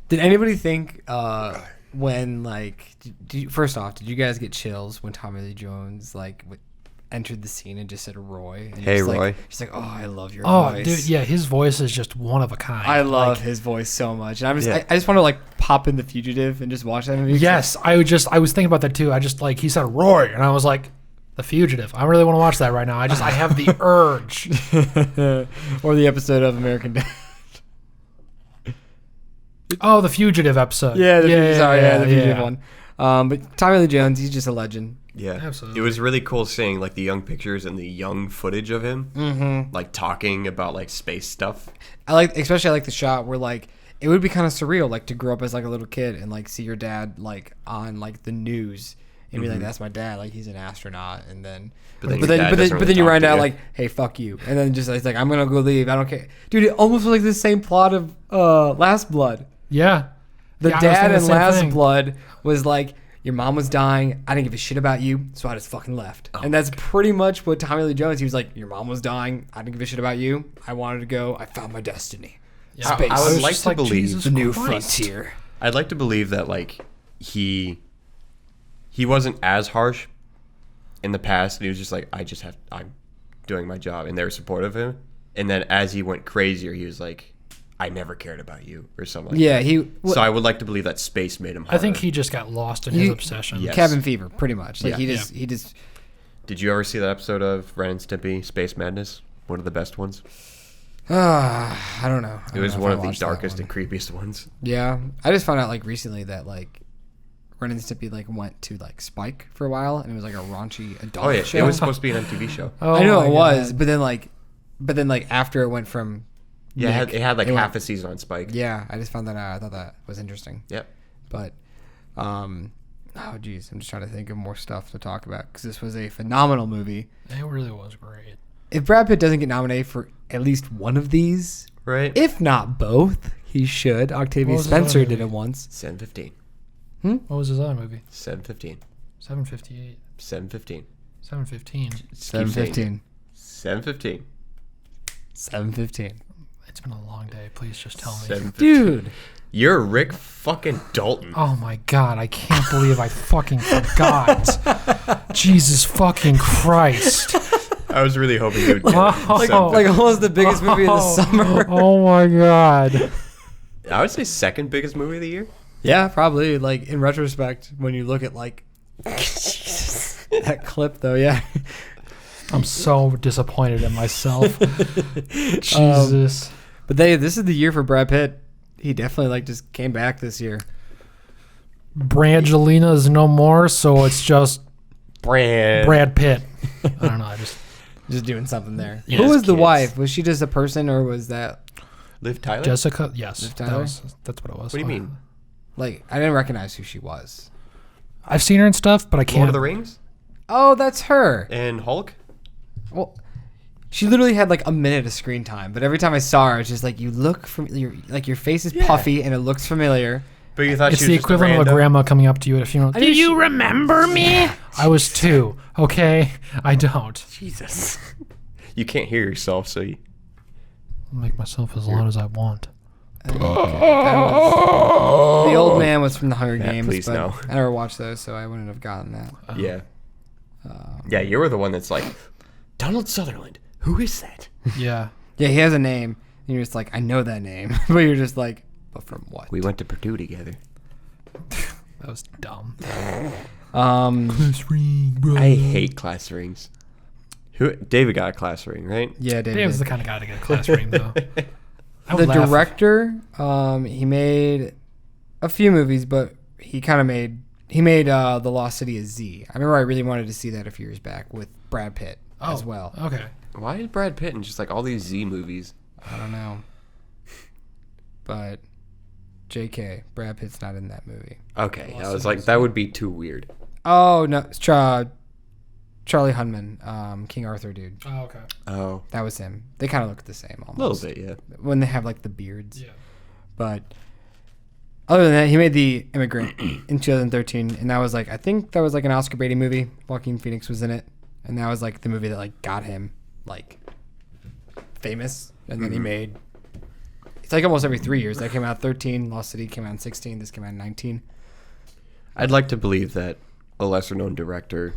Did anybody think when like first off, did you guys get chills when Tommy Lee Jones like entered the scene and just said Roy? And Hey, just, Roy. Like, she's like, oh, I love your Oh, voice. dude, yeah, his voice is just one of a kind. I love Like, his voice so much, and Yeah. I just want to like pop in The Fugitive and just watch that movie. yes, I was thinking about that too. I just like he said Roy, and I was like, The Fugitive. I really want to watch that right now. I have the urge. or the episode of American Dad. Oh, the Fugitive episode. Yeah, the Fugitive yeah. one. But Tommy Lee Jones, he's just a legend. Yeah. Absolutely. It was really cool seeing, like, the young pictures and the young footage of him. Like, talking about, like, space stuff. Especially I like the shot where like it would be kind of surreal like to grow up as like a little kid and like see your dad like on like the news and be like, that's my dad, like he's an astronaut, and then But then your dad doesn't really you talk find to out you. like, hey, fuck you, and then just it's like, I'm gonna go leave, I don't care, dude. It almost was like the same plot of Last Blood. Yeah. The Yeah, I was dad thinking in the same Last thing. Blood was like, your mom was dying, I didn't give a shit about you, so I just fucking left. And that's pretty much what Tommy Lee Jones, he was like, your mom was dying, I didn't give a shit about you, I wanted to go, I found my destiny. Yeah. Space. I would was like just to believe Jesus The new Christ. frontier. I'd like to believe that, like, he wasn't as harsh in the past, and he was just like, I'm doing my job, and they were supportive of him. And then as he went crazier, he was like, I never cared about you, or something like Yeah, that. So I would like to believe that space made him harder. I think he just got lost in his obsession. Yeah. cabin fever, pretty much. Like Yeah. he just Did you ever see that episode of Ren and Stimpy, Space Madness? One of the best ones. I don't know. It was one of the darkest and creepiest ones. Yeah, I just found out like recently that like Ren and Stimpy like went to like Spike for a while, and it was like a raunchy adult Oh yeah, show. it was supposed to be an MTV show. Oh, I know my it was, God. but then like after it went from Yeah, Nick, it had like it half went- a season on Spike. Yeah, I just found that out. I thought that was interesting. Yep. But oh geez, I'm just trying to think of more stuff to talk about because this was a phenomenal movie. It really was great. If Brad Pitt doesn't get nominated for at least one of these, Right. if not both, he should. Octavia What was his Spencer other did it movie? once. 7:15. What was his other movie? 7:15. 7:58. 7:15. 7:15. 7:15. 7:15. 7:15. It's been a long day. Please just tell me. 7:15. Dude. You're Rick fucking Dalton. Oh my god, I can't believe I fucking forgot. Jesus fucking Christ. I was really hoping you would get Like almost the biggest movie of the summer. Oh my god. I would say second biggest movie of the year. Yeah, probably. Like in retrospect, when you look at like that clip, though, yeah. I'm so disappointed in myself. Jesus. But this is the year for Brad Pitt. He definitely like just came back this year. Brangelina is no more, so it's just Brad Pitt. I don't know. I just doing something there. Yeah, Who his was the kids. wife? Was she just a person, or was that Liv Tyler. Jessica. Yes, Liv Tyler? That's what it was. What do you mean? like? I didn't recognize who she was. I've seen her and stuff, but I can't. Lord of the Rings Oh, that's her. and Hulk. Well, she literally had like a minute of screen time, but every time I saw her, it's just like you look from your face is puffy and it looks familiar. But you thought It's she the was just equivalent of a random? grandma coming up to you at a funeral. I Do knew you she- remember me? I was 2. Okay, I don't. Jesus. You can't hear yourself, so you. I'll make myself as loud as I want. The old man was from the Hunger Matt, Games, please but no. I never watched those, so I wouldn't have gotten that. Yeah. Yeah, you were the one that's like, Donald Sutherland. Who is that? Yeah. Yeah, he has a name, and you're just like, I know that name, but you're just like, but from what? We went to Purdue together. That was dumb. I hate class rings. David got a class ring, right? Yeah, David. Dave was the kind of guy to get a class ring, though. I The would laugh. director, he made a few movies, but he made The Lost City of Z. I remember I really wanted to see that a few years back with Brad Pitt as well. Okay. Why is Brad Pitt in just like all these Z movies? I don't know. But JK, Brad Pitt's not in that movie. Okay, I was like, that would be too weird. Oh, no, it's Charlie Hunnam, King Arthur dude. Oh, okay. Oh, That was him. They kind of look the same a almost. little bit, yeah. When they have like the beards. Yeah. But other than that, he made The Immigrant in 2013, and that was like, I think that was like an Oscar baiting movie. Joaquin Phoenix was in it, and that was like the movie that like got him like famous. And then he made, it's like almost every 3 years. That came out 13, Lost City came out in 16, this came out in 19. I'd like to believe that a lesser known director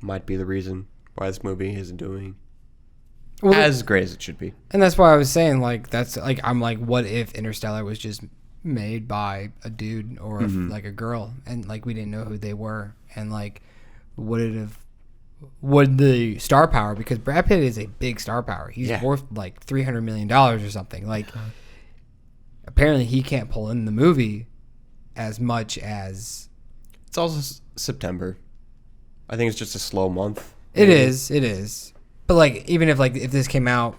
might be the reason why this movie isn't doing Well, as great as it should be. and that's why I was saying like that's like I'm like, what if Interstellar was just made by a dude or like a girl, and like we didn't know who they were, and like would the star power, because Brad Pitt is a big star power. He's Yeah. worth like $300 million or something. Like apparently he can't pull in the movie as much as It's also September. I think it's just a slow month. it is. But like even if this came out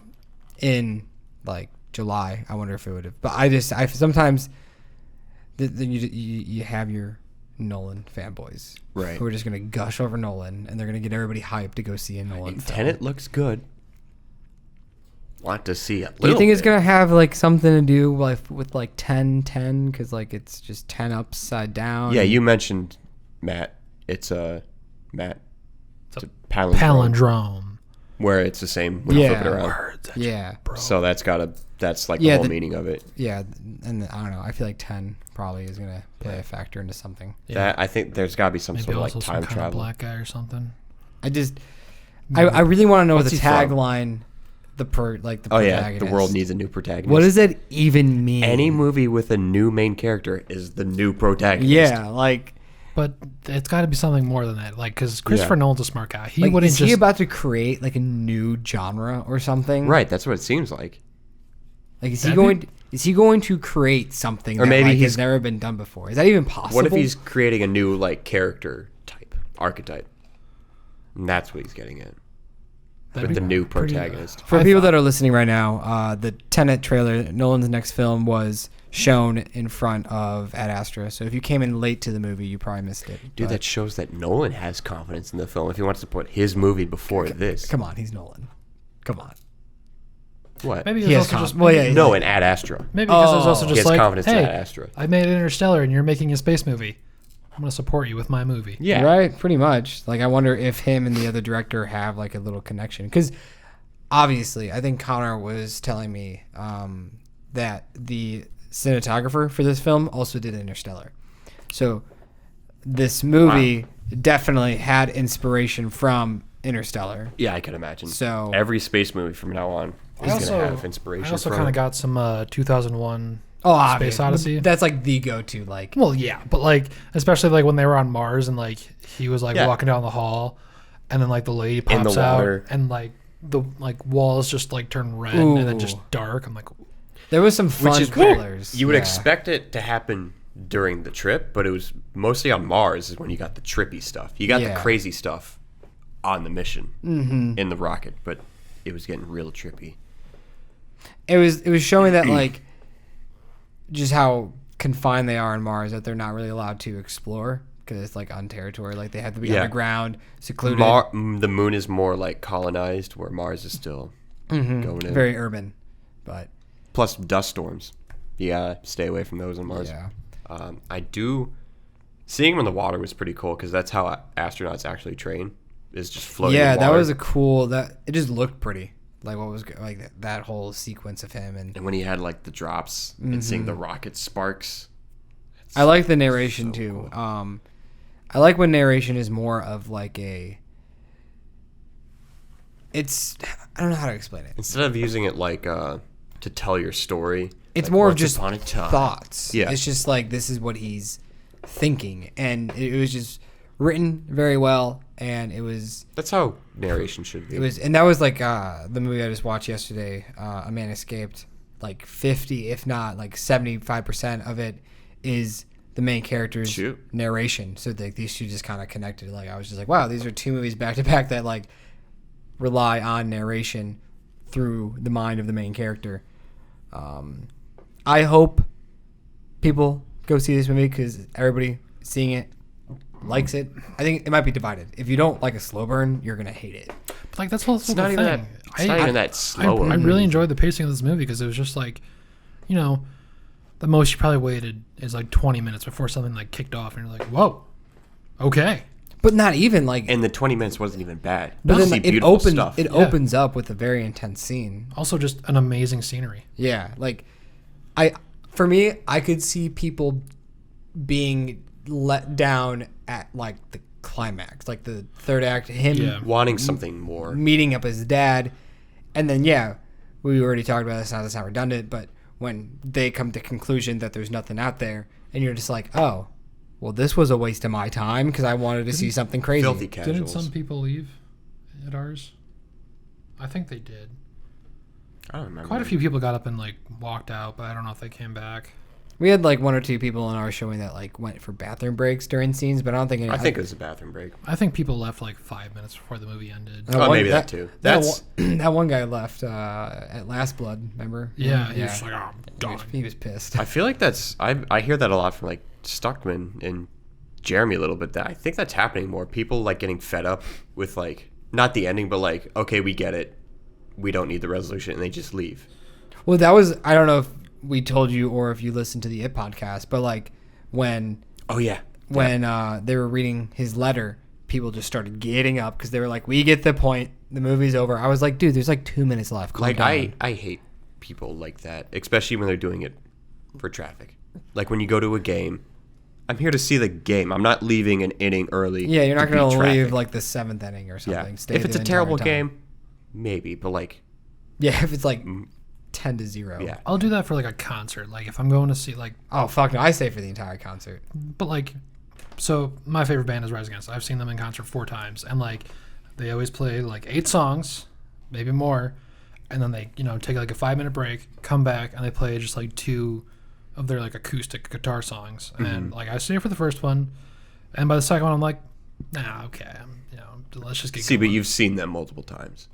in like July, I wonder if it would have. But I sometimes you have your Nolan fanboys, Right. who are just gonna gush over Nolan, and they're gonna get everybody hyped to go see a Nolan film. Tenet looks good. Want to see it. Do you think it's gonna have like something to do with like 10-10, because like it's just 10 upside down? Yeah, you mentioned Matt. It's a palindrome, Palindrome. where it's the same when you flip it Yeah. around. Yeah, So that's like Yeah, the whole the- meaning of it. yeah, and I don't know. I feel like 10 probably is gonna play a factor into something. That I think there's got to be some Maybe sort of also like some time kind of travel. black guy or something. I really want to know What's the he from? tagline. The Oh yeah, protagonist. the world needs a new protagonist. What does that even mean? Any movie with a new main character is the new protagonist. Yeah, like But it's got to be something more than that. Like, because Christopher Yeah. Nolan's a smart guy. He wouldn't is just. he about to create like a new genre or something? Right, that's what it seems like. Like is he That'd be- going to create something Or that maybe like, he's- has never been done before? Is that even possible? What if he's creating a new like character type, archetype? And that's what he's getting at. that'd With the be new pretty- protagonist. For I people thought- that are listening right now, the Tenet trailer, Nolan's next film, was shown in front of at Astra. So if you came in late to the movie, you probably missed it. Dude, But that shows that Nolan has confidence in the film if he wants to put his movie before this. come on, he's Nolan. Come on. What? Maybe He it's has also just. well, yeah, No, in Ad Astra. Maybe because it's also Oh. He just has like, confidence in hey, Ad Astra. I made Interstellar and you're making a space movie. I'm going to support you with my movie. Yeah. Right, pretty much. Like, I wonder if him and the other director have like a little connection, because obviously, I think Connor was telling me that the cinematographer for this film, also did Interstellar. So this movie definitely had inspiration from Interstellar. Yeah, I can imagine. So every space movie from now on is going to have inspiration. I also from kind of it. got some 2001 Oh, Space Odyssey. That's like the go-to. Like, well, yeah, but like especially like when they were on Mars and like he was like walking down the hall, and then like the lady pops the out water. and like the like walls just like turn red and then just dark. I'm like, there was some fun Which is colors. weird. You would expect it to happen during the trip, but it was mostly on Mars is when you got the trippy stuff. You got the crazy stuff on the mission in the rocket, but it was getting real trippy. It was showing that like just how confined they are on Mars, that they're not really allowed to explore because it's like on territory. Like they have to be underground, secluded. The moon is more like colonized, where Mars is still going in. Very urban, but Plus dust storms. You gotta stay away from those on Mars. yeah. Seeing them in the water was pretty cool because that's how astronauts actually train. Is just floating. Yeah, in that water. was a cool. That it just looked pretty. Like what was like that whole sequence of him and And when he had like the drops and seeing the rocket sparks. I like the narration so too. cool. I like when narration is more of like I don't know how to explain it. Instead of using it like to tell your story, It's like, more of once just upon a time. thoughts. Yeah. It's just like this is what he's thinking, and it was just written very well, and it was That's how narration should be. and that was like the movie I just watched yesterday, A Man Escaped. Like 50, if not like 75% of it is the main character's narration. So like these two just kind of connected. Like I was just like, wow, these are two movies back to back that like rely on narration through the mind of the main character. I hope people go see this movie because everybody seeing it likes it. I think it might be divided. If you don't like a slow burn, you're gonna hate it. but like that's what's It's not even that. It's not even that slow. I really enjoyed the pacing of this movie because it was just like, you know, the most you probably waited is like 20 minutes before something like kicked off, and you're like, whoa, okay. But not even like. And the 20 minutes wasn't even bad. But You then see it beautiful opens. stuff. It opens up with a very intense scene. Also, just an amazing scenery. Yeah, like for me, I could see people being let down at like the climax, like the third act, him Wanting something more. meeting up his dad, and then we already talked about this. Now that's not redundant, but when they come to conclusion that there's nothing out there, and you're just like, oh, well, this was a waste of my time because I wanted to see something crazy. Filthy casuals. Didn't some people leave at ours? I think they did. I don't remember. Quite a few people got up and like walked out, but I don't know if they came back. We had like one or two people in our showing that like went for bathroom breaks during scenes, but I don't think. I think it was a bathroom break. I think people left like 5 minutes before the movie ended. Maybe that too. That's that one guy left at Last Blood. Remember? Yeah, he was just like, oh, I'm done. He was pissed. I feel like that's I hear that a lot from like Stuckman and Jeremy a little bit. That I think that's happening more. People like getting fed up with like not the ending, but like, okay, we get it. We don't need the resolution, and they just leave. Well, that was, I don't know if we told you or if you listened to the It podcast, but like when they were reading his letter, people just started getting up because they were like, we get the point, the movie's over. I was like, dude, there's like 2 minutes left. Calm Like down. I hate people like that, especially when they're doing it for traffic. Like when you go to a game, I'm here to see the game. I'm not leaving an inning early. Yeah, you're not to going beat to leave traffic. like the 7th inning or something. Yeah. Stay If the it's a entire terrible time. game, maybe, but like, Yeah, if it's like 10-0. yeah. I'll do that for like a concert. Like if I'm going to see like, Oh, fuck no. I stay for the entire concert. but like, so my favorite band is Rise Against. I've seen them in concert 4 times, and like they always play like 8 songs, maybe more, and then they take like a 5-minute break, come back, and they play just like 2 of their like acoustic guitar songs, and like I stay for the first one, and by the second one I'm like, nah, okay, let's just get See, going. but you've seen them multiple times.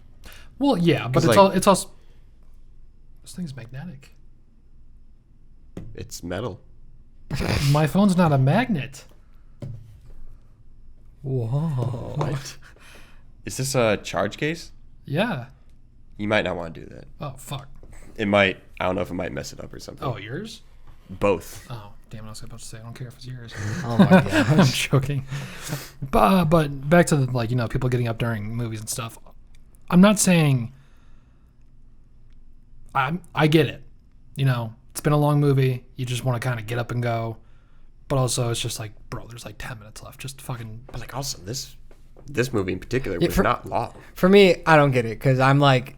Well, yeah, but 'Cause, it's also this thing's magnetic. It's metal. My phone's not a magnet. Whoa. What? Is this a charge case? Yeah. You might not want to do that. Oh fuck. It might. I don't know if it might mess it up or something. Oh, yours? Both. Oh, damn it! I was about to say I don't care if it's yours. Oh, my God. I'm joking. But back to the people getting up during movies and stuff. I'm not saying I get it. it's been a long movie. You just want to kind of get up and go. But also, it's just like, bro, there's like 10 minutes left. Just fucking. But like also this movie in particular was not long. For me, I don't get it because I'm like,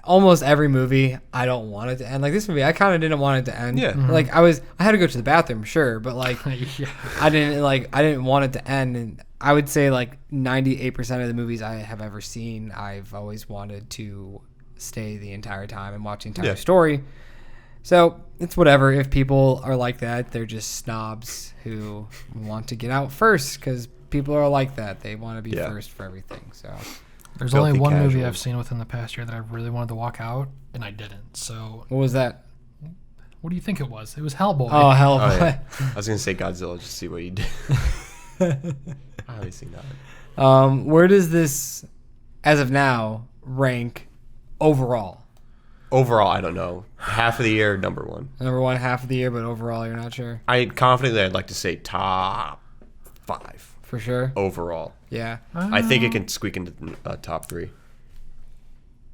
almost every movie I don't want it to end. Like this movie, I kind of didn't want it to end. Yeah. Like I had to go to the bathroom, sure, but like Yeah. I didn't want it to end. And I would say like 98% of the movies I have ever seen, I've always wanted to stay the entire time and watch the entire story. So it's whatever. If people are like that, they're just snobs who want to get out first because people are like that. They want to be first for everything. So There's Filthy only one movie casual. I've seen within the past year that I really wanted to walk out, and I didn't. So what was that? what do you think it was? It was Hellboy. Oh, hell. Oh, yeah. I was gonna say Godzilla just to see what you did. I haven't seen that. Where does this, as of now, rank overall? Overall, I don't know. Half of the year, number one. Number one, half of the year, but overall, you're not sure. I'd like to say top 5 For sure. overall. Yeah. I think it can squeak into top 3.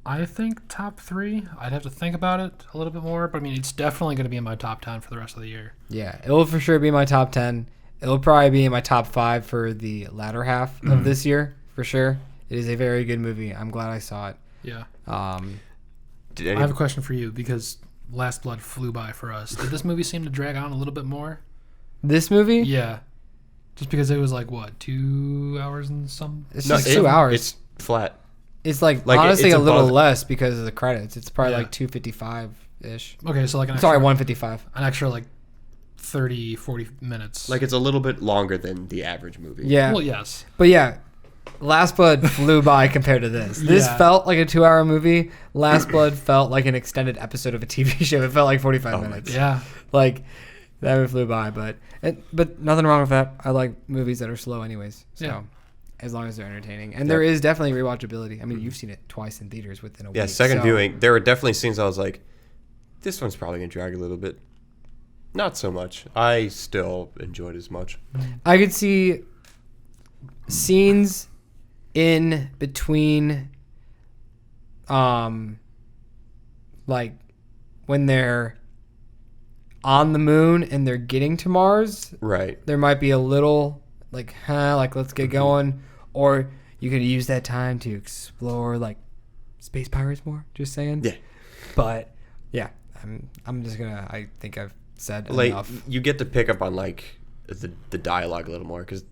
I think top 3. I'd have to think about it a little bit more, but I mean, it's definitely going to be in my top 10 for the rest of the year. Yeah. It will for sure be my top 10. It'll probably be in my top 5 for the latter half of this year, for sure. It is a very good movie. I'm glad I saw it. Yeah. Did I have a question for you because Last Blood flew by for us. Did this movie seem to drag on a little bit more? This movie? Yeah. Just because it was like, what, 2 hours and some? It's just 2 hours. It's flat. It's like honestly a little less because of the credits. It's probably like 255-ish. Okay, so like an Sorry, extra, 155. an extra like 30, 40 minutes. Like it's a little bit longer than the average movie. Yeah. Well, yes. But yeah, Last Blood flew by compared to this. This Yeah. felt like a 2-hour movie. Last Blood felt like an extended episode of a TV show. It felt like 45 minutes. Yeah. Like that one flew by, but nothing wrong with that. I like movies that are slow anyways. So Yeah. as long as they're entertaining. And there is definitely rewatchability. I mean, you've seen it twice in theaters within a week. Yeah, second so- viewing, there were definitely scenes I was like, this one's probably going to drag a little bit. Not so much. I still enjoyed it as much. I could see scenes in between like when they're on the moon and they're getting to Mars. Right. There might be a little like let's get going, or you could use that time to explore like space pirates more, just saying. Yeah. But yeah, I'm just gonna, I think I've said Like, enough. you get to pick up on, like, the dialogue a little more, because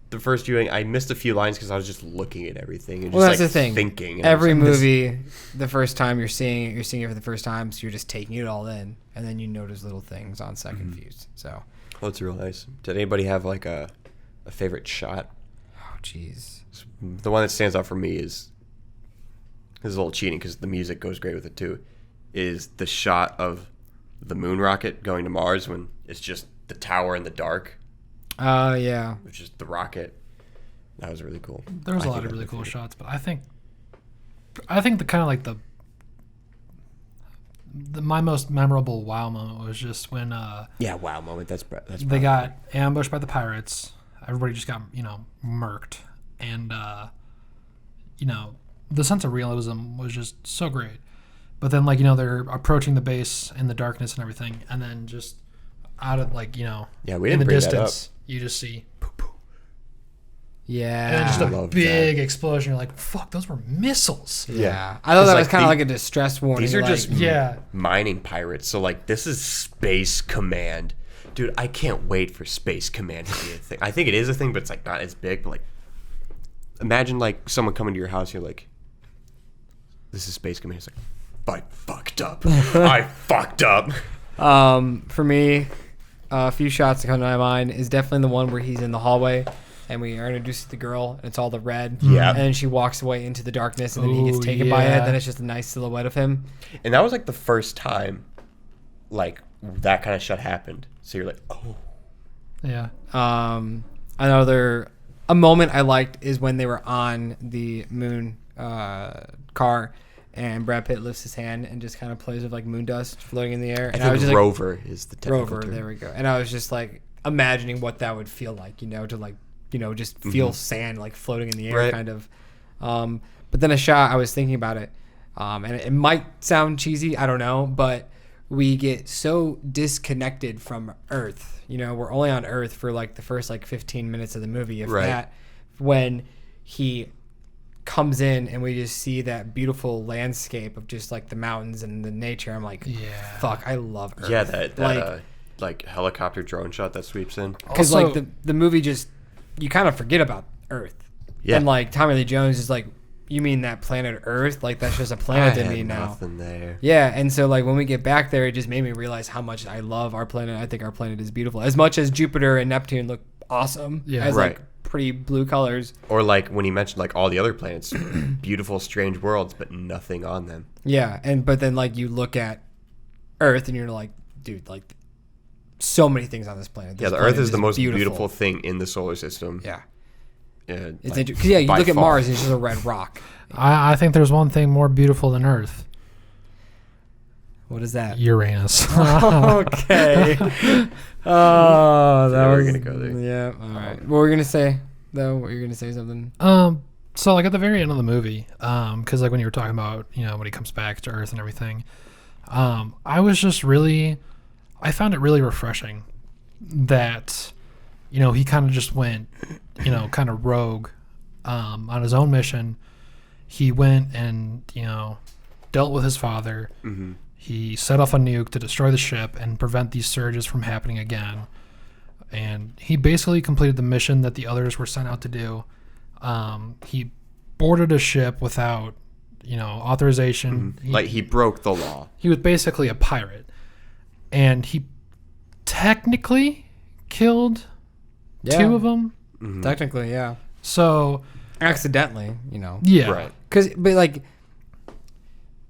the first viewing, I missed a few lines because I was just looking at everything and Well, just, that's like, the thing. thinking. And Every I was like, this- movie, the first time you're seeing it for the first time, so you're just taking it all in, and then you notice little things on second views. So, Oh, it's real nice. Did anybody have, like, a favorite shot? oh jeez. The one that stands out for me is, this is a little cheating because the music goes great with it too, is the shot of the moon rocket going to Mars when it's just the tower in the dark, Yeah. which is the rocket. That was really cool. There was I a lot think of really that's cool my favorite. shots, but I think the kind of like my most memorable wow moment was just when Yeah, wow moment. That's they probably- got ambushed by the pirates. Everybody just got murked, and the sense of realism was just so great. But then they're approaching the base in the darkness and everything, and then just out of Yeah, we in didn't the bring that distance you just see poo poo. Yeah. And then just I a love big explosion. You're like, fuck, those were missiles. Yeah. I thought that was like kind of like a distress warning. These are like, just Yeah. mining pirates. So like this is Space Command. Dude, I can't wait for Space Command to be a thing. I think it is a thing, but it's like not as big. But like, imagine like someone coming to your house. You're like, this is Space Command. It's like, I fucked up. I fucked up. For me, a few shots that come to my mind is definitely the one where he's in the hallway and we are introduced to the girl and it's all the red. Yeah. And then she walks away into the darkness and then he gets Ooh, taken by it. yeah. Then it's just a nice silhouette of him. And that was like the first time, like that kind of shit happened. So you're like, oh. Yeah. A moment I liked is when they were on the moon car and Brad Pitt lifts his hand and just kind of plays with like moon dust floating in the air. And I think was just rover is the technical rover, term. there we go. And I was just like imagining what that would feel like, to like, just feel sand like floating in the air Right. kind of. But then a shot, I was thinking about it, and it might sound cheesy, I don't know, but we get so disconnected from Earth. You know, we're only on Earth for like the first like 15 minutes of the movie, if that, when he comes in and we just see that beautiful landscape of just like the mountains and the nature. I'm like, fuck, I love Earth. Yeah, that like helicopter drone shot that sweeps in. Because like the movie just, you kind of forget about Earth. Yeah. And like Tommy Lee Jones is like, you mean that planet Earth? Like that's just a planet to me now. Nothing there. Yeah, and so like when we get back there, it just made me realize how much I love our planet. I think our planet is beautiful. As much as Jupiter and Neptune look awesome, as like pretty blue colors. Or like when he mentioned like all the other planets, beautiful, strange worlds, but nothing on them. Yeah, but then like you look at Earth and you're like, dude, like so many things on this planet. The Earth is the most beautiful thing in the solar system. Yeah. Yeah, it's interesting. Because you look at Mars and it's just a red rock. I think there's one thing more beautiful than Earth. What is that? Uranus. Okay. Oh, that was gonna go there. Yeah. All right. What were you gonna say though? Were you gonna say something? So like at the very end of the movie, because like when you were talking about, you know, when he comes back to Earth and everything, I found it really refreshing that, you know, he kind of just went, you know, kind of rogue on his own mission. He went and, you know, dealt with his father. Mm-hmm. He set off a nuke to destroy the ship and prevent these surges from happening again. And he basically completed the mission that the others were sent out to do. He boarded a ship without, you know, authorization. Mm-hmm. He broke the law. He was basically a pirate. And he technically killed two of them. Mm-hmm. Technically, yeah. So accidentally, you know. Yeah. Right. But like,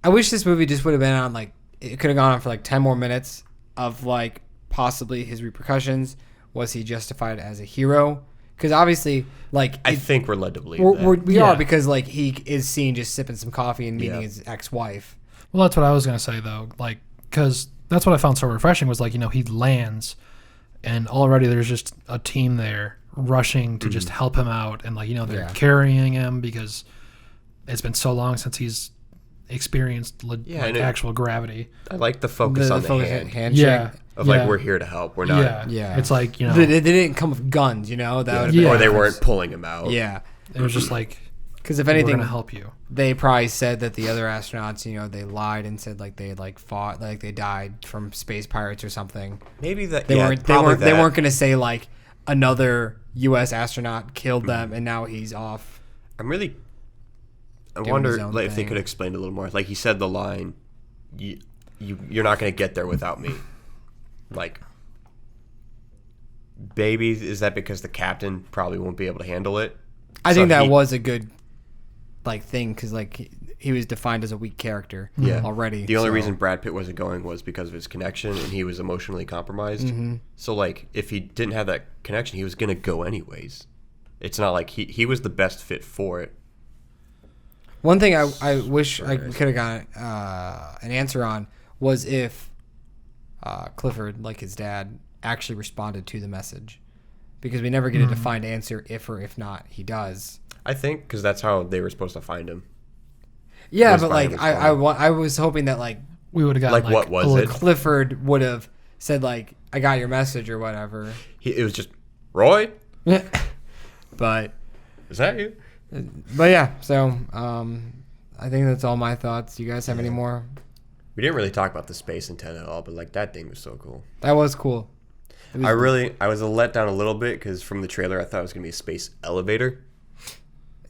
I wish this movie just would have been on like, it could have gone on for like 10 more minutes of like possibly his repercussions. Was he justified as a hero? Because obviously, like, I think we're led to believe we are, because like he is seen just sipping some coffee and meeting his ex-wife. Well, that's what I was gonna say though. Like, because that's what I found so refreshing was like, you know, he lands, and already there's just a team there rushing to just help him out, and like, you know, they're carrying him because it's been so long since he's experienced actual gravity. I like the focus on the handshake. Yeah. Of like, we're here to help. We're not. Yeah. It's like, you know, they didn't come with guns, you know. That would have been or they weren't pulling him out. Yeah. It was just like, because if anything, we're gonna help you. They probably said that the other astronauts, you know, they lied and said like they like fought, like they died from space pirates or something. Maybe that they weren't. They weren't gonna say like another U.S. astronaut killed them and now he's off. I wonder like, if they could explain it a little more. Like he said the line, "You're not gonna get there without me." Like, baby, is that because the captain probably won't be able to handle it? I think that was a good like thing, because like he was defined as a weak character already. The only reason Brad Pitt wasn't going was because of his connection, and he was emotionally compromised. Mm-hmm. So like if he didn't have that connection, he was gonna go anyways. It's not like he was the best fit for it. One thing I wish I could have gotten an answer on was if Clifford, like his dad, actually responded to the message. Because we never get a defined answer if or if not he does. I think because that's how they were supposed to find him. Yeah, but like I was hoping that like we would have gotten like what was it? Clifford would have said like, I got your message or whatever. It was just, Roy? But is that you? But yeah, so I think that's all my thoughts. You guys have any more? We didn't really talk about the space antenna at all, but like that thing was so cool. That was cool. I was let down a little bit because from the trailer I thought it was gonna be a space elevator.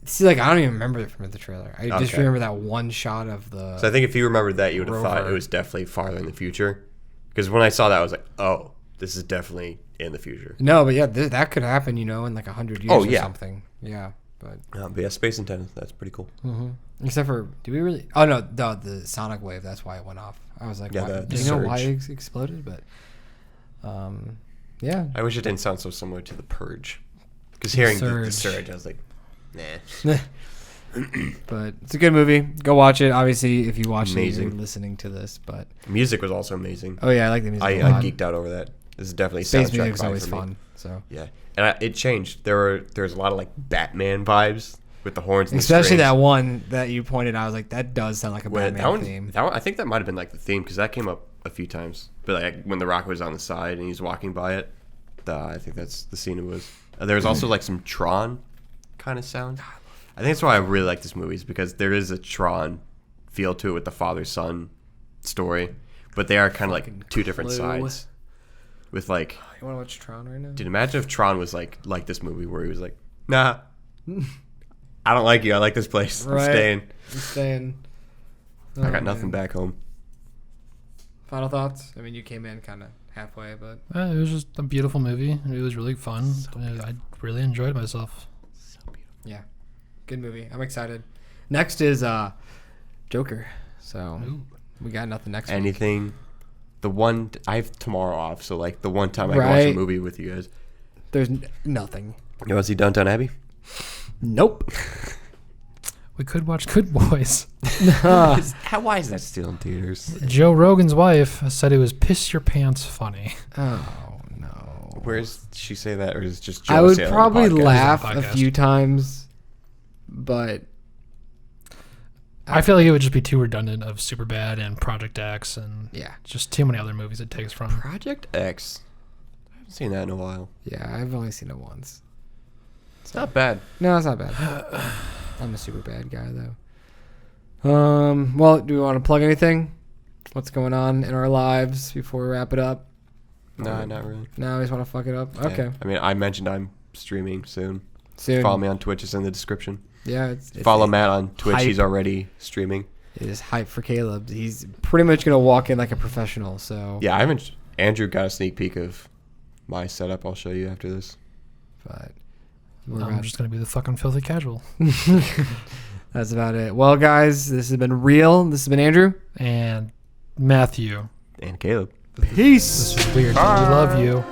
See, like I don't even remember it from the trailer. I just remember that one shot of the. So I think if you remembered that, you would have thought it was definitely farther in the future. Because when I saw that, I was like, oh, this is definitely in the future. No, but yeah, that could happen, you know, in like 100 years or something. Yeah, but yeah, space antenna, that's pretty cool. Mm-hmm. Except for, do we really? Oh no, the sonic wave. That's why it went off. I was like, do you know why it exploded? But, yeah. I wish it didn't sound so similar to The Purge. Because hearing the surge, I was like, nah. But it's a good movie. Go watch it. Obviously, if you watch it, you're listening to this. But music was also amazing. Oh yeah, I like the music. I geeked out over that. This is definitely space music is always fun. So yeah, and it changed. There's a lot of like Batman vibes with the horns, and especially that one that you pointed out. I was like, that does sound like a Batman theme. I think that might have been like the theme because that came up a few times, but like when the rock was on the side and he's walking by it, I think that's the scene it was. There was also like some Tron kind of sound. I think that's why I really like this movie, is because there is a Tron feel to it with the father-son story, but they are kind of like two different sides. With like, You want to watch Tron right now? dude, imagine if Tron was like this movie where he was like, nah, I don't like you. I like this place. Right. I'm I'm staying. I got nothing back home. Final thoughts? I mean, you came in kind of halfway, but It was just a beautiful movie. It was really fun. I really enjoyed myself. yeah, good movie. I'm excited. Next is Joker. So we got nothing next week. Anything. I have tomorrow off, so like the one time I can watch a Right. movie with you guys. There's nothing. You want to see Downtown Abbey? Nope. We could watch Good Boys. Why is that still in theaters? Joe Rogan's wife said it was piss your pants funny. Oh no. Where does she say that, or is it just Joe I would say it on the probably podcast? laugh On a the podcast. few times, but I feel like it would just be too redundant of Superbad and Project X and yeah, just too many other movies it takes from. Project X. I haven't seen that in a while. yeah. I've only seen it once. It's not bad. No, it's not bad. I'm a super bad guy though. Well, do we want to plug anything? What's going on in our lives before we wrap it up? No, not really. No, we just want to fuck it up. Okay. Yeah. I mean, I mentioned I'm streaming soon. Soon. Follow me on Twitch. It's in the description. Yeah. It's Follow Matt on Twitch. hype. He's already streaming. It is hype for Caleb. He's pretty much gonna walk in like a professional. So Yeah, I haven't. Andrew got a sneak peek of my setup. I'll show you after this. but I'm just gonna be the fucking filthy casual. that's about it. Well, guys, this has been real. This has been Andrew. And Matthew, And Caleb. Peace. this is weird. But we love you.